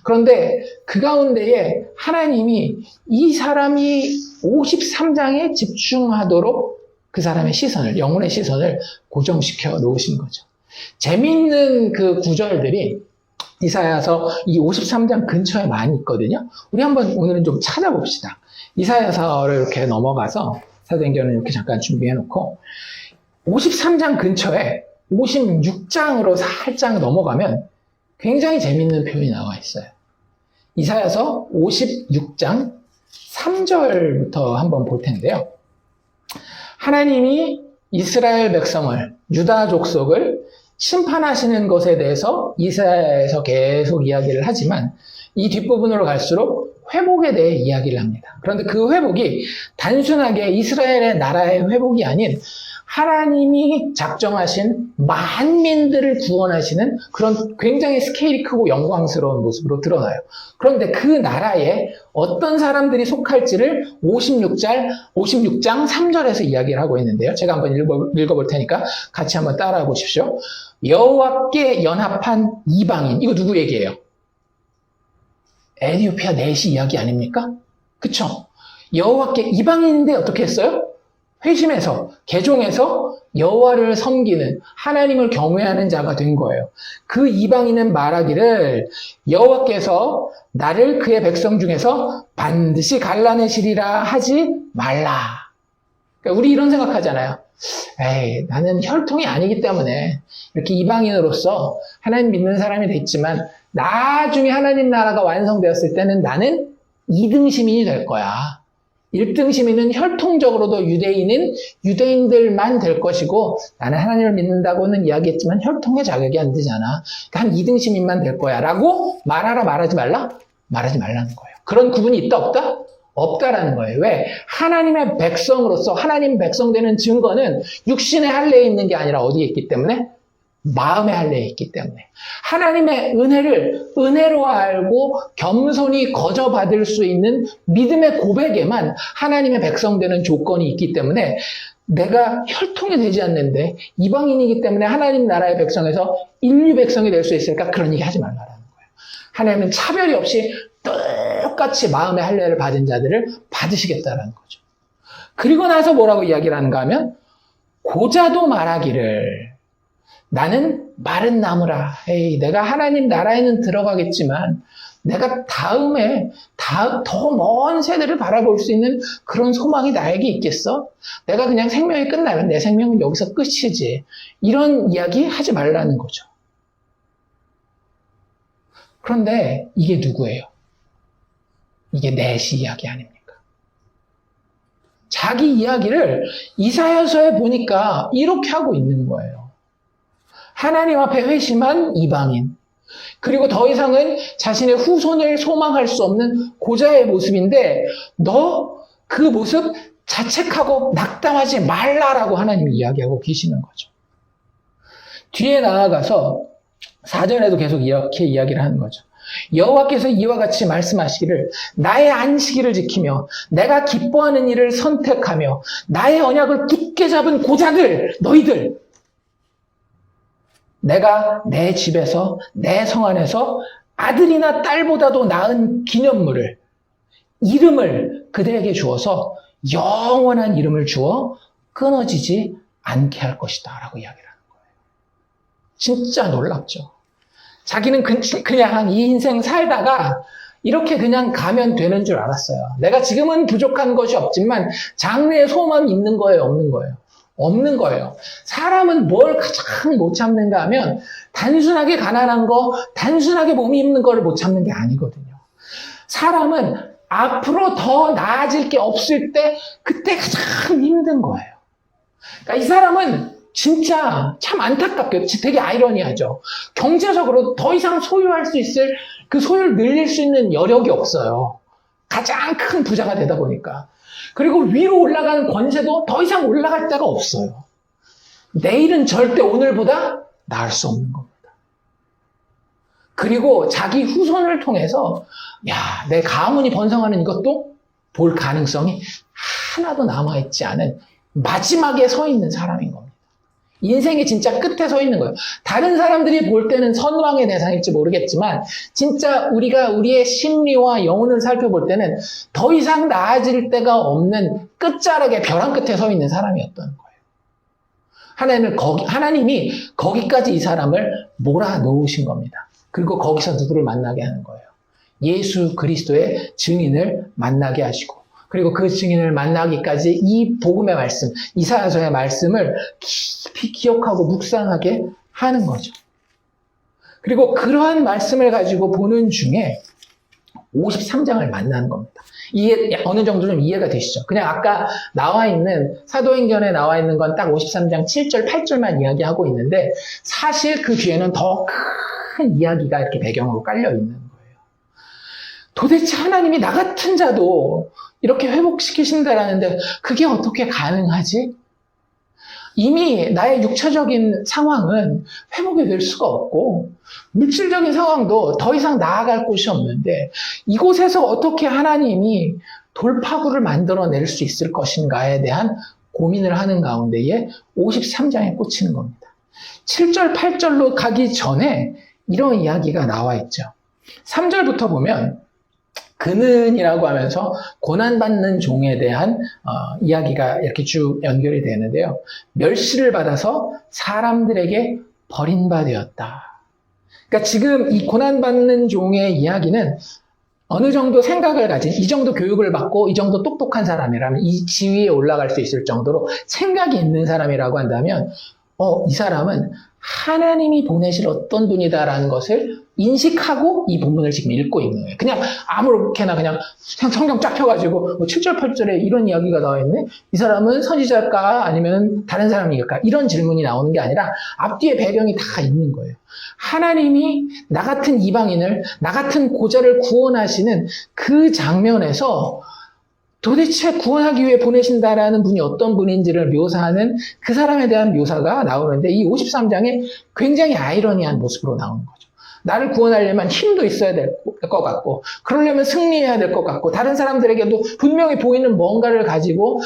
그런데 그 가운데에 하나님이 이 사람이 53장에 집중하도록 그 사람의 시선을, 영혼의 시선을 고정시켜 놓으신 거죠. 재미있는 그 구절들이 이사야서 이 53장 근처에 많이 있거든요. 우리 한번 오늘은 좀 찾아봅시다. 이사야서를 이렇게 넘어가서 사도행전을 이렇게 잠깐 준비해 놓고 53장 근처에 56장으로 살짝 넘어가면 굉장히 재미있는 표현이 나와 있어요. 이사야서 56장 3절부터 한번 볼 텐데요. 하나님이 이스라엘 백성을, 유다 족속을 심판하시는 것에 대해서 이사야에서 계속 이야기를 하지만 이 뒷부분으로 갈수록 회복에 대해 이야기를 합니다. 그런데 그 회복이 단순하게 이스라엘의 나라의 회복이 아닌 하나님이 작정하신 만민들을 구원하시는 그런 굉장히 스케일이 크고 영광스러운 모습으로 드러나요. 그런데 그 나라에 어떤 사람들이 속할지를 56장 3절에서 이야기를 하고 있는데요. 제가 한번 읽어볼 테니까 같이 한번 따라해 보십시오. 여호와께 연합한 이방인. 이거 누구 얘기예요? 에티오피아 넷이 이야기 아닙니까? 그쵸? 여호와께 이방인인데 어떻게 했어요? 회심해서, 개종해서 여호와를 섬기는, 하나님을 경외하는 자가 된 거예요. 그 이방인은 말하기를 여호와께서 나를 그의 백성 중에서 반드시 갈라내시리라 하지 말라. 그러니까 우리 이런 생각하잖아요. 에이, 나는 혈통이 아니기 때문에 이렇게 이방인으로서 하나님 믿는 사람이 됐지만 나중에 하나님 나라가 완성되었을 때는 나는 2등 시민이 될 거야. 1등 시민은 혈통적으로도 유대인들만 될 것이고 나는 하나님을 믿는다고는 이야기했지만 혈통의 자격이 안 되잖아. 그러니까 한 2등 시민만 될 거야 라고 말하라 말하지 말라? 말하지 말라는 거예요. 그런 구분이 있다 없다? 없다라는 거예요. 왜? 하나님의 백성으로서 하나님 백성 되는 증거는 육신의 할례에 있는 게 아니라 어디에 있기 때문에? 마음의 할례에 있기 때문에 하나님의 은혜를 은혜로 알고 겸손히 거저받을 수 있는 믿음의 고백에만 하나님의 백성 되는 조건이 있기 때문에 내가 혈통이 되지 않는데 이방인이기 때문에 하나님 나라의 백성에서 인류 백성이 될 수 있을까? 그런 얘기 하지 말라라는 거예요. 하나님은 차별이 없이 똑같이 마음의 할례를 받은 자들을 받으시겠다라는 거죠. 그리고 나서 뭐라고 이야기를 하는가 하면 고자도 말하기를 나는 마른 나무라. 에이, 내가 하나님 나라에는 들어가겠지만 내가 다음에 더 먼 세대를 바라볼 수 있는 그런 소망이 나에게 있겠어? 내가 그냥 생명이 끝나면 내 생명은 여기서 끝이지. 이런 이야기 하지 말라는 거죠. 그런데 이게 누구예요? 이게 넷이 이야기 아닙니까? 자기 이야기를 이사야서에 보니까 이렇게 하고 있는 거예요. 하나님 앞에 회심한 이방인, 그리고 더 이상은 자신의 후손을 소망할 수 없는 고자의 모습인데 너 그 모습 자책하고 낙담하지 말라라고 하나님이 이야기하고 계시는 거죠. 뒤에 나아가서 4절에도 계속 이렇게 이야기를 하는 거죠. 여호와께서 이와 같이 말씀하시기를 나의 안식일을 지키며 내가 기뻐하는 일을 선택하며 나의 언약을 굳게 잡은 고자들 너희들 내가 내 집에서 내 성 안에서 아들이나 딸보다도 나은 기념물을 이름을 그들에게 주어서 영원한 이름을 주어 끊어지지 않게 할 것이다 라고 이야기를 하는 거예요. 진짜 놀랍죠. 자기는 그냥 이 인생 살다가 이렇게 그냥 가면 되는 줄 알았어요. 내가 지금은 부족한 것이 없지만 장래에 소망이 있는 거예요, 없는 거예요? 없는 거예요. 사람은 뭘 가장 못 참는가 하면 단순하게 가난한 거, 단순하게 몸이 힘든 거를 못 참는 게 아니거든요. 사람은 앞으로 더 나아질 게 없을 때 그때 가장 힘든 거예요. 그러니까 이 사람은 진짜 참 안타깝게 되게 아이러니하죠. 경제적으로 더 이상 소유할 수 있을 그 소유를 늘릴 수 있는 여력이 없어요. 가장 큰 부자가 되다 보니까. 그리고 위로 올라가는 권세도 더 이상 올라갈 데가 없어요. 내일은 절대 오늘보다 나을 수 없는 겁니다. 그리고 자기 후손을 통해서 내 가문이 번성하는 이것도 볼 가능성이 하나도 남아있지 않은 마지막에 서 있는 사람인 겁니다. 인생의 진짜 끝에 서 있는 거예요. 다른 사람들이 볼 때는 선망의 대상일지 모르겠지만 진짜 우리가 우리의 심리와 영혼을 살펴볼 때는 더 이상 나아질 데가 없는 끝자락의 벼랑 끝에 서 있는 사람이었던 거예요. 하나님이 거기까지 이 사람을 몰아놓으신 겁니다. 그리고 거기서 누구를 만나게 하는 거예요. 예수 그리스도의 증인을 만나게 하시고 그리고 그 증인을 만나기까지 이 복음의 말씀, 이사야서의 말씀을 깊이 기억하고 묵상하게 하는 거죠. 그리고 그러한 말씀을 가지고 보는 중에 53장을 만나는 겁니다. 어느 정도 좀 이해가 되시죠? 그냥 아까 나와 있는 사도행전에 나와 있는 건 딱 53장 7절, 8절만 이야기하고 있는데 사실 그 뒤에는 더 큰 이야기가 이렇게 배경으로 깔려 있는 거예요. 도대체 하나님이 나 같은 자도 이렇게 회복시키신다라는데 그게 어떻게 가능하지? 이미 나의 육체적인 상황은 회복이 될 수가 없고 물질적인 상황도 더 이상 나아갈 곳이 없는데 이곳에서 어떻게 하나님이 돌파구를 만들어낼 수 있을 것인가에 대한 고민을 하는 가운데에 53장에 꽂히는 겁니다. 7절, 8절로 가기 전에 이런 이야기가 나와 있죠. 3절부터 보면 그는이라고 하면서 고난받는 종에 대한 이야기가 이렇게 쭉 연결이 되는데요. 멸시를 받아서 사람들에게 버림받았다. 그러니까 지금 이 고난받는 종의 이야기는 어느 정도 생각을 가진, 이 정도 교육을 받고 이 정도 똑똑한 사람이라면 이 지위에 올라갈 수 있을 정도로 생각이 있는 사람이라고 한다면 이 사람은 하나님이 보내실 어떤 분이다라는 것을 인식하고 이 본문을 지금 읽고 있는 거예요. 그냥 아무렇게나 그냥 성경 쫙 펴가지고 7절, 8절에 이런 이야기가 나와 있네? 이 사람은 선지자일까? 아니면 다른 사람일까? 이런 질문이 나오는 게 아니라 앞뒤에 배경이 다 있는 거예요. 하나님이 나 같은 이방인을, 나 같은 고자를 구원하시는 그 장면에서 도대체 구원하기 위해 보내신다라는 분이 어떤 분인지를 묘사하는 그 사람에 대한 묘사가 나오는데 이 53장에 굉장히 아이러니한 모습으로 나오는 거죠. 나를 구원하려면 힘도 있어야 될 것 같고 그러려면 승리해야 될 것 같고 다른 사람들에게도 분명히 보이는 뭔가를 가지고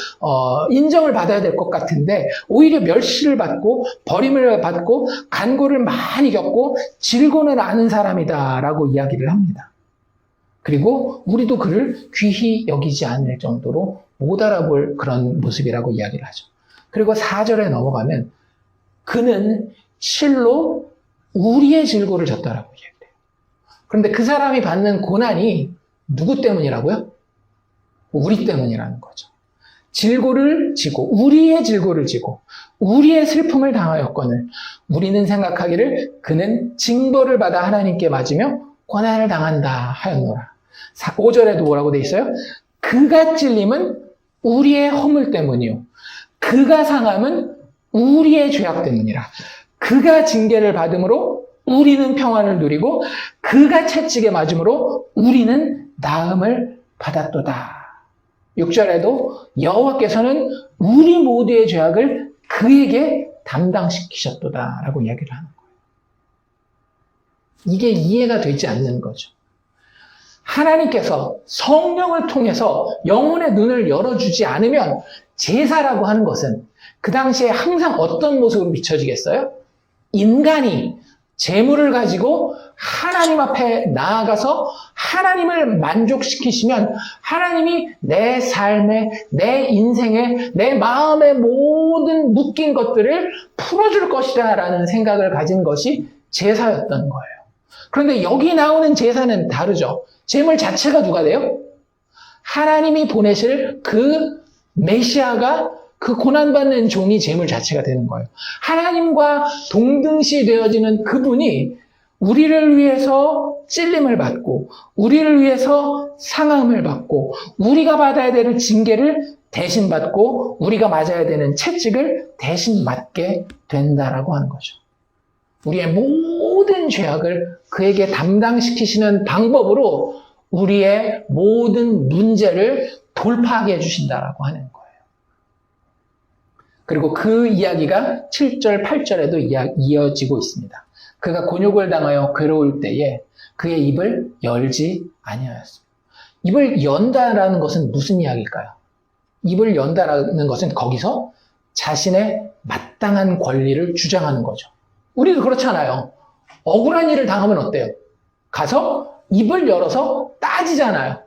인정을 받아야 될 것 같은데 오히려 멸시를 받고 버림을 받고 간고를 많이 겪고 질고는 않은 사람이다라고 이야기를 합니다. 그리고 우리도 그를 귀히 여기지 않을 정도로 못 알아볼 그런 모습이라고 이야기를 하죠. 그리고 4절에 넘어가면 그는 실로 우리의 질고를 졌다라고 이야기해요. 그런데 그 사람이 받는 고난이 누구 때문이라고요? 우리 때문이라는 거죠. 질고를 지고 우리의 질고를 지고 우리의 슬픔을 당하였거늘 우리는 생각하기를 그는 징벌을 받아 하나님께 맞으며 고난을 당한다 하였노라. 5절에도 뭐라고 돼 있어요? 그가 찔림은 우리의 허물 때문이요 그가 상함은 우리의 죄악 때문이라. 그가 징계를 받음으로 우리는 평안을 누리고 그가 채찍에 맞음으로 우리는 나음을 받았도다. 6절에도 여호와께서는 우리 모두의 죄악을 그에게 담당시키셨도다 라고 이야기를 하는 거예요. 이게 이해가 되지 않는 거죠. 하나님께서 성령을 통해서 영혼의 눈을 열어주지 않으면 제사라고 하는 것은 그 당시에 항상 어떤 모습으로 비춰지겠어요? 인간이 재물을 가지고 하나님 앞에 나아가서 하나님을 만족시키시면 하나님이 내 삶에, 내 인생에, 내 마음의 모든 묶인 것들을 풀어줄 것이다 라는 생각을 가진 것이 제사였던 거예요. 그런데 여기 나오는 제사는 다르죠. 재물 자체가 누가 돼요? 하나님이 보내실 그 메시아가 그 고난받는 종이 재물 자체가 되는 거예요. 하나님과 동등시 되어지는 그분이 우리를 위해서 찔림을 받고 우리를 위해서 상함을 받고 우리가 받아야 되는 징계를 대신 받고 우리가 맞아야 되는 채찍을 대신 맞게 된다라고 하는 거죠. 우리의 모든 죄악을 그에게 담당시키시는 방법으로 우리의 모든 문제를 돌파하게 해주신다라고 하는 거예요. 그리고 그 이야기가 7절, 8절에도 이어지고 있습니다. 그가 곤욕을 당하여 괴로울 때에 그의 입을 열지 아니하였습니다. 입을 연다라는 것은 무슨 이야기일까요? 입을 연다라는 것은 거기서 자신의 마땅한 권리를 주장하는 거죠. 우리도 그렇잖아요. 억울한 일을 당하면 어때요? 가서 입을 열어서 따지잖아요.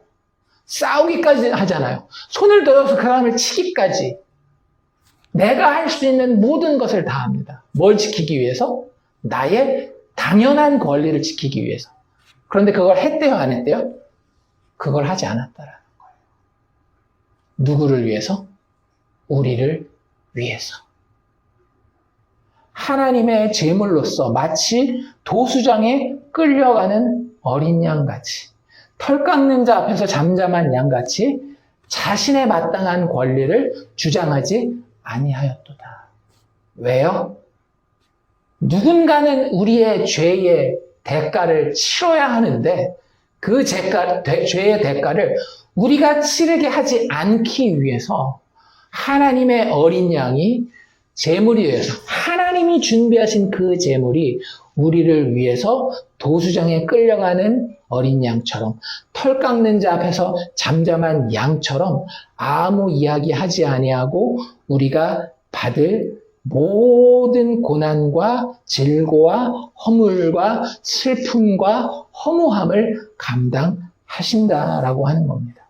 싸우기까지 하잖아요. 손을 들어서 그 사람을 치기까지. 내가 할 수 있는 모든 것을 다 합니다. 뭘 지키기 위해서? 나의 당연한 권리를 지키기 위해서. 그런데 그걸 했대요, 안 했대요? 그걸 하지 않았다라는 거예요. 누구를 위해서? 우리를 위해서. 하나님의 제물로서 마치 도수장에 끌려가는 어린 양같이, 털 깎는 자 앞에서 잠잠한 양같이 자신의 마땅한 권리를 주장하지 아니하였도다. 왜요? 누군가는 우리의 죄의 대가를 치러야 하는데 그 죄의 대가를 우리가 치르게 하지 않기 위해서 하나님의 어린 양이 제물이 되어서 하나님이 준비하신 그 제물이 우리를 위해서 도수장에 끌려가는 어린 양처럼 털 깎는 자 앞에서 잠잠한 양처럼 아무 이야기 하지 아니하고 우리가 받을 모든 고난과 질고와 허물과 슬픔과 허무함을 감당하신다라고 하는 겁니다.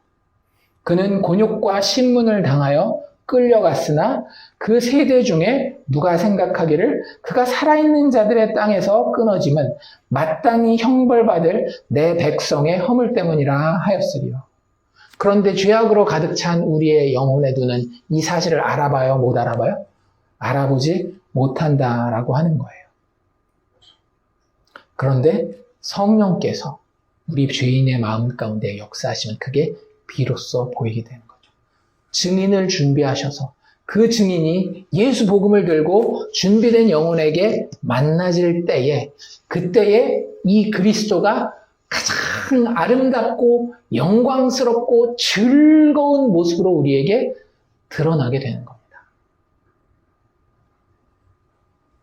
그는 곤욕과 신문을 당하여 끌려갔으나 그 세대 중에 누가 생각하기를 그가 살아있는 자들의 땅에서 끊어짐은 마땅히 형벌받을 내 백성의 허물 때문이라 하였으리요. 그런데 죄악으로 가득 찬 우리의 영혼의 눈은 이 사실을 알아봐요? 못 알아봐요? 알아보지 못한다라고 하는 거예요. 그런데 성령께서 우리 죄인의 마음 가운데 역사하시면 그게 비로소 보이게 되는 거죠. 증인을 준비하셔서 그 증인이 예수 복음을 들고 준비된 영혼에게 만나질 때에 그때에 이 그리스도가 가장 아름답고 영광스럽고 즐거운 모습으로 우리에게 드러나게 되는 겁니다.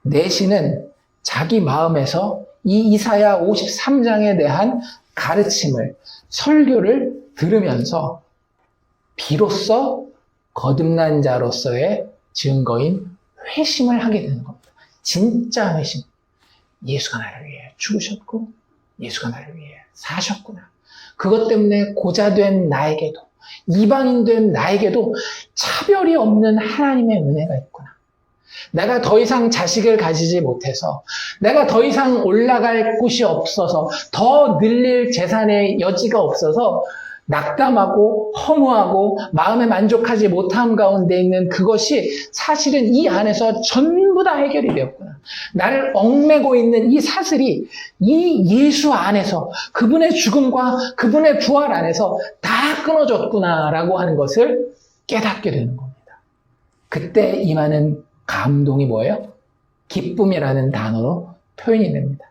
내시는 자기 마음에서 이 이사야 53장에 대한 가르침을, 설교를 들으면서 비로소 거듭난 자로서의 증거인 회심을 하게 되는 겁니다. 진짜 회심. 예수가 나를 위해 죽으셨고 예수가 나를 위해 사셨구나. 그것 때문에 고자된 나에게도, 이방인된 나에게도 차별이 없는 하나님의 은혜가 있구나. 내가 더 이상 자식을 가지지 못해서, 내가 더 이상 올라갈 곳이 없어서, 더 늘릴 재산의 여지가 없어서 낙담하고 허무하고 마음에 만족하지 못함 가운데 있는 그것이 사실은 이 안에서 전부 다 해결이 되었구나. 나를 얽매고 있는 이 사슬이 이 예수 안에서, 그분의 죽음과 그분의 부활 안에서 다 끊어졌구나라고 하는 것을 깨닫게 되는 겁니다. 그때 임하는 감동이 뭐예요? 기쁨이라는 단어로 표현이 됩니다.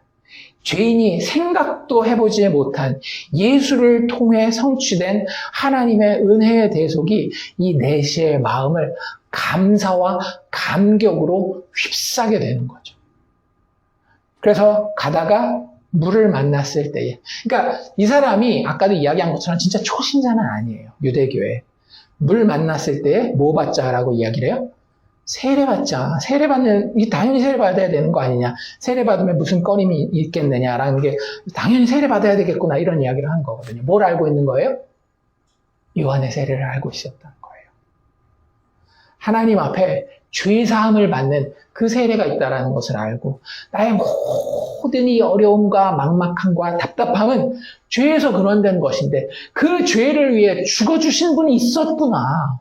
죄인이 생각도 해보지 못한 예수를 통해 성취된 하나님의 은혜의 대속이 이 내시의 마음을 감사와 감격으로 휩싸게 되는 거죠. 그래서 가다가 물을 만났을 때에, 그러니까 이 사람이 아까도 이야기한 것처럼 진짜 초신자는 아니에요. 유대교회. 물 만났을 때에 뭐 받자라고 이야기를 해요? 세례받자. 세례받는, 당연히 세례받아야 되는 거 아니냐. 세례받으면 무슨 꺼림이 있겠느냐라는 게 당연히 세례받아야 되겠구나. 이런 이야기를 한 거거든요. 뭘 알고 있는 거예요? 요한의 세례를 알고 있었다는 거예요. 하나님 앞에 죄사함을 받는 그 세례가 있다는 것을 알고 나의 모든 이 어려움과 막막함과 답답함은 죄에서 근원된 것인데 그 죄를 위해 죽어주신 분이 있었구나.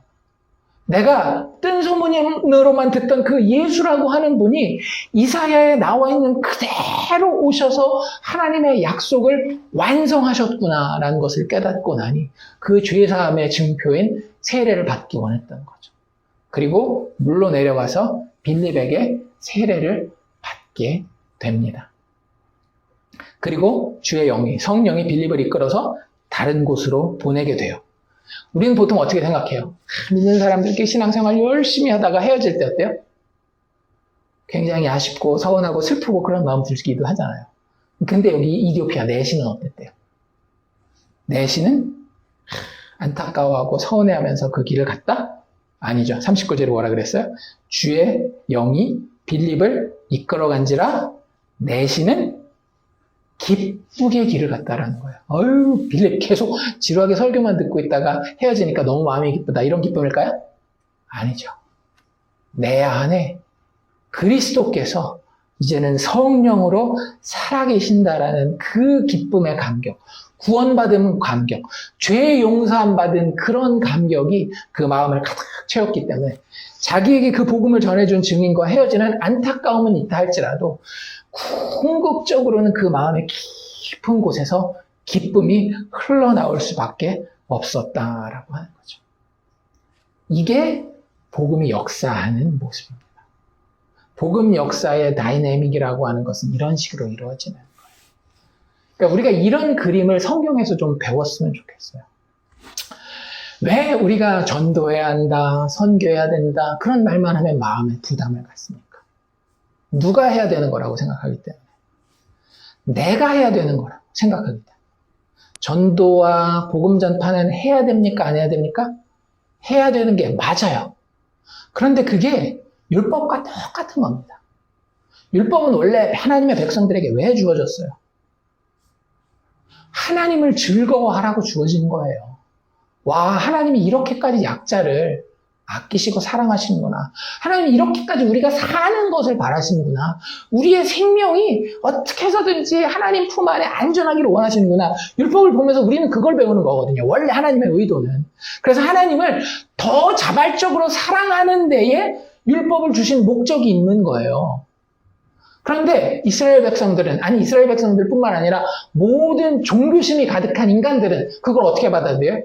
내가 뜬 소문으로만 듣던 그 예수라고 하는 분이 이사야에 나와 있는 그대로 오셔서 하나님의 약속을 완성하셨구나라는 것을 깨닫고 나니 그 죄사함의 증표인 세례를 받기 원했던 거죠. 그리고 물로 내려가서 빌립에게 세례를 받게 됩니다. 그리고 주의 영이, 성령이 빌립을 이끌어서 다른 곳으로 보내게 돼요. 우리는 보통 어떻게 생각해요? 믿는 사람들끼리 신앙생활 열심히 하다가 헤어질 때 어때요? 굉장히 아쉽고 서운하고 슬프고 그런 마음 들기도 하잖아요. 근데 여기 이디오피아 내시는 어땠대요? 내시는 안타까워하고 서운해하면서 그 길을 갔다? 아니죠. 39절에 뭐라 그랬어요? 주의 영이 빌립을 이끌어간지라 내시는 기쁘게 길을 갔다라는 거예요. 어휴, 빌립 계속 지루하게 설교만 듣고 있다가 헤어지니까 너무 마음이 기쁘다. 이런 기쁨일까요? 아니죠. 내 안에 그리스도께서 이제는 성령으로 살아계신다라는 그 기쁨의 감격, 구원받은 감격, 죄 용서함 받은 그런 감격이 그 마음을 가득 채웠기 때문에 자기에게 그 복음을 전해준 증인과 헤어지는 안타까움은 있다 할지라도 궁극적으로는 그 마음의 깊은 곳에서 기쁨이 흘러나올 수밖에 없었다라고 하는 거죠. 이게 복음이 역사하는 모습입니다. 복음 역사의 다이내믹이라고 하는 것은 이런 식으로 이루어지는 거예요. 그러니까 우리가 이런 그림을 성경에서 좀 배웠으면 좋겠어요. 왜 우리가 전도해야 한다, 선교해야 된다, 그런 말만 하면 마음에 부담을 갖습니까? 누가 해야 되는 거라고 생각하기 때문에. 내가 해야 되는 거라고 생각하기 때문에. 전도와 복음 전파는 해야 됩니까? 안 해야 됩니까? 해야 되는 게 맞아요. 그런데 그게 율법과 똑같은 겁니다. 율법은 원래 하나님의 백성들에게 왜 주어졌어요? 하나님을 즐거워하라고 주어진 거예요. 와, 하나님이 이렇게까지 약자를 아끼시고 사랑하시는구나. 하나님이 이렇게까지 우리가 사는 것을 바라시는구나. 우리의 생명이 어떻게 해서든지 하나님 품 안에 안전하기를 원하시는구나. 율법을 보면서 우리는 그걸 배우는 거거든요. 원래 하나님의 의도는. 그래서 하나님을 더 자발적으로 사랑하는 데에 율법을 주신 목적이 있는 거예요. 그런데 이스라엘 백성들은, 아니 이스라엘 백성들뿐만 아니라 모든 종교심이 가득한 인간들은 그걸 어떻게 받아들여요?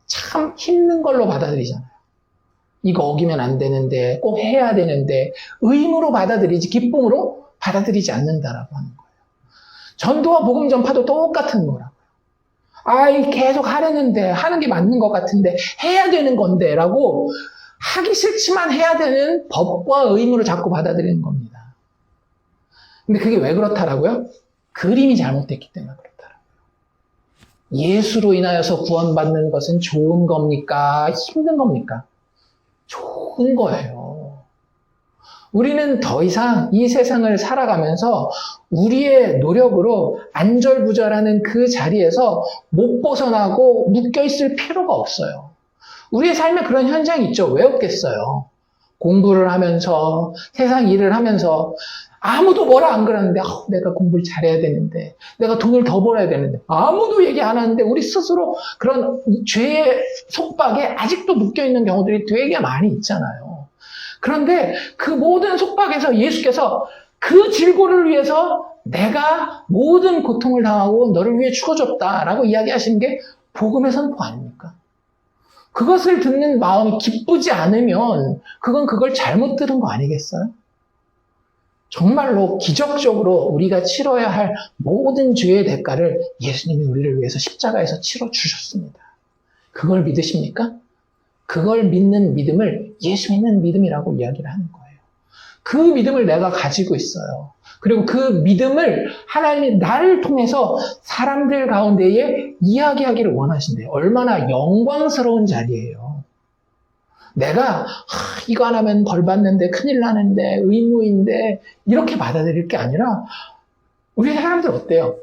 참 힘든 걸로 받아들이잖아요. 이거 어기면 안 되는데, 꼭 해야 되는데, 의무로 받아들이지 기쁨으로 받아들이지 않는다라고 하는 거예요. 전도와 복음 전파도 똑같은 거라고요. 아이, 계속 하려는데, 하는 게 맞는 것 같은데, 해야 되는 건데, 라고 하기 싫지만 해야 되는 법과 의무를 자꾸 받아들이는 겁니다. 근데 그게 왜 그렇다라고요? 그림이 잘못됐기 때문에 그렇다라고요. 예수로 인하여서 구원받는 것은 좋은 겁니까? 힘든 겁니까? 좋은 거예요. 우리는 더 이상 이 세상을 살아가면서 우리의 노력으로 안절부절하는 그 자리에서 못 벗어나고 묶여있을 필요가 없어요. 우리의 삶에 그런 현장이 있죠. 왜 없겠어요? 공부를 하면서, 세상 일을 하면서, 아무도 뭐라 안 그러는데, 내가 공부를 잘해야 되는데, 내가 돈을 더 벌어야 되는데, 아무도 얘기 안 하는데, 우리 스스로 그런 죄의 속박에 아직도 묶여있는 경우들이 되게 많이 있잖아요. 그런데 그 모든 속박에서 예수께서 그 질고를 위해서 내가 모든 고통을 당하고 너를 위해 죽어줬다라고 이야기하시는 게 복음의 선포 아닙니까? 그것을 듣는 마음이 기쁘지 않으면 그건 그걸 잘못 들은 거 아니겠어요? 정말로 기적적으로 우리가 치러야 할 모든 죄의 대가를 예수님이 우리를 위해서 십자가에서 치러 주셨습니다. 그걸 믿으십니까? 그걸 믿는 믿음을 예수 믿는 믿음이라고 이야기를 하는 거예요. 그 믿음을 내가 가지고 있어요. 그리고 그 믿음을 하나님이 나를 통해서 사람들 가운데에 이야기하기를 원하신대요. 얼마나 영광스러운 자리예요. 내가 이거 안 하면 벌 받는데 큰일 나는데 의무인데 이렇게 받아들일 게 아니라 우리 사람들 어때요?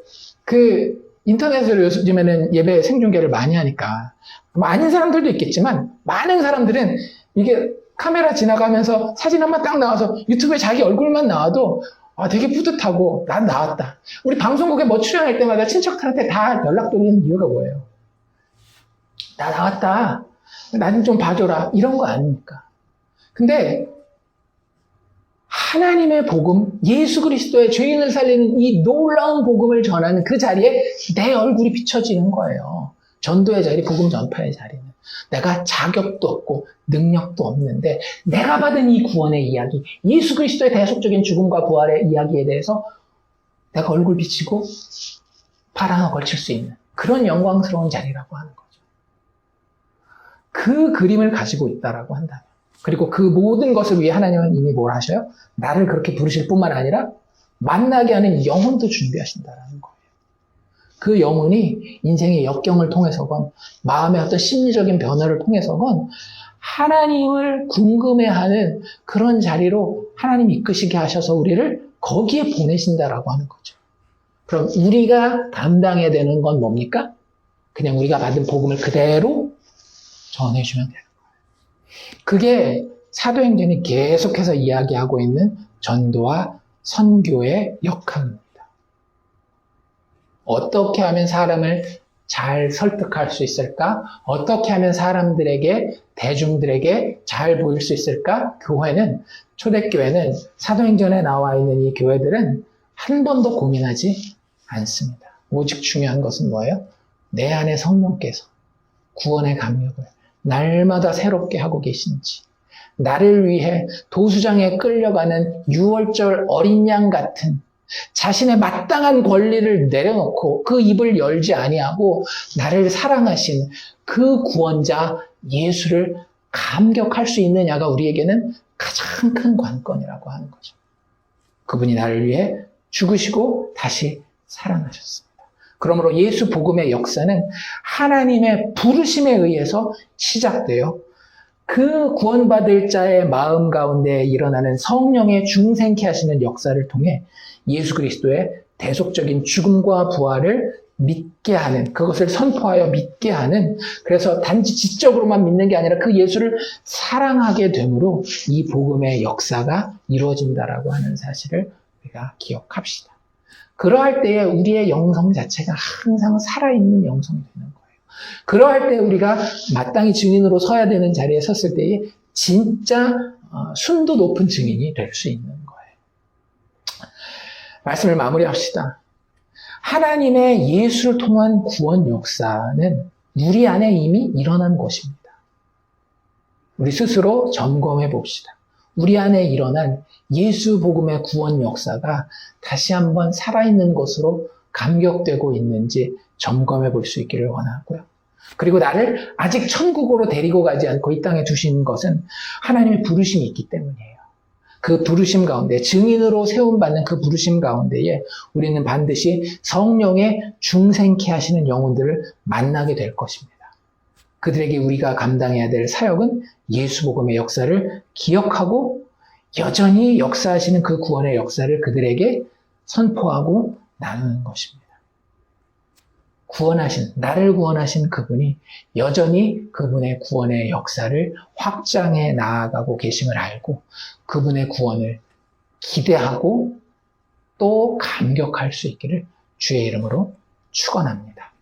그 인터넷으로 요즘에는 예배 생중계를 많이 하니까 많은 사람들도 있겠지만 많은 사람들은 이게 카메라 지나가면서 사진 한번 딱 나와서 유튜브에 자기 얼굴만 나와도 되게 뿌듯하고 난 나왔다. 우리 방송국에 뭐 출연할 때마다 친척들한테 다 연락 돌리는 이유가 뭐예요? 나 나왔다. 나 좀 봐줘라. 이런 거 아닙니까? 근데 하나님의 복음, 예수 그리스도의 죄인을 살리는 이 놀라운 복음을 전하는 그 자리에 내 얼굴이 비춰지는 거예요. 전도의 자리, 복음 전파의 자리는. 내가 자격도 없고 능력도 없는데 내가 받은 이 구원의 이야기, 예수 그리스도의 대속적인 죽음과 부활의 이야기에 대해서 내가 얼굴 비치고 발 하나 걸칠 수 있는 그런 영광스러운 자리라고 하는 거죠. 그 그림을 가지고 있다라고 한다면, 그리고 그 모든 것을 위해 하나님은 이미 뭘 하셔요? 나를 그렇게 부르실 뿐만 아니라 만나게 하는 영혼도 준비하신다라는 거예요. 그 영혼이 인생의 역경을 통해서건 마음의 어떤 심리적인 변화를 통해서건 하나님을 궁금해하는 그런 자리로 하나님이 이끄시게 하셔서 우리를 거기에 보내신다라고 하는 거죠. 그럼 우리가 감당해야 되는 건 뭡니까? 그냥 우리가 받은 복음을 그대로 전해주면 되는 거예요. 그게 사도행전이 계속해서 이야기하고 있는 전도와 선교의 역할입니다. 어떻게 하면 사람을 잘 설득할 수 있을까? 어떻게 하면 사람들에게, 대중들에게 잘 보일 수 있을까? 교회는, 초대교회는, 사도행전에 나와 있는 이 교회들은 한 번도 고민하지 않습니다. 오직 중요한 것은 뭐예요? 내 안에 성령께서 구원의 감격을 날마다 새롭게 하고 계신지, 나를 위해 도수장에 끌려가는 6월절 어린 양 같은 자신의 마땅한 권리를 내려놓고 그 입을 열지 아니하고 나를 사랑하신 그 구원자 예수를 감격할 수 있느냐가 우리에게는 가장 큰 관건이라고 하는 거죠. 그분이 나를 위해 죽으시고 다시 살아나셨습니다. 그러므로 예수 복음의 역사는 하나님의 부르심에 의해서 시작되어 그 구원받을 자의 마음 가운데 일어나는 성령의 중생케 하시는 역사를 통해 예수 그리스도의 대속적인 죽음과 부활을 믿게 하는, 그것을 선포하여 믿게 하는, 그래서 단지 지적으로만 믿는 게 아니라 그 예수를 사랑하게 되므로 이 복음의 역사가 이루어진다라고 하는 사실을 우리가 기억합시다. 그러할 때에 우리의 영성 자체가 항상 살아있는 영성이 되는 거예요. 그러할 때 우리가 마땅히 증인으로 서야 되는 자리에 섰을 때에 진짜 순도 높은 증인이 될 수 있는 거예요. 말씀을 마무리합시다. 하나님의 예수를 통한 구원 역사는 우리 안에 이미 일어난 것입니다. 우리 스스로 점검해 봅시다. 우리 안에 일어난 예수 복음의 구원 역사가 다시 한번 살아있는 것으로 감격되고 있는지 점검해 볼 수 있기를 원하고요. 그리고 나를 아직 천국으로 데리고 가지 않고 이 땅에 두신 것은 하나님의 부르심이 있기 때문이에요. 그 부르심 가운데, 증인으로 세움받는 그 부르심 가운데에 우리는 반드시 성령의 중생케 하시는 영혼들을 만나게 될 것입니다. 그들에게 우리가 감당해야 될 사역은 예수 복음의 역사를 기억하고 여전히 역사하시는 그 구원의 역사를 그들에게 선포하고 나누는 것입니다. 나를 구원하신 그분이 여전히 그분의 구원의 역사를 확장해 나아가고 계심을 알고 그분의 구원을 기대하고 또 감격할 수 있기를 주의 이름으로 축원합니다.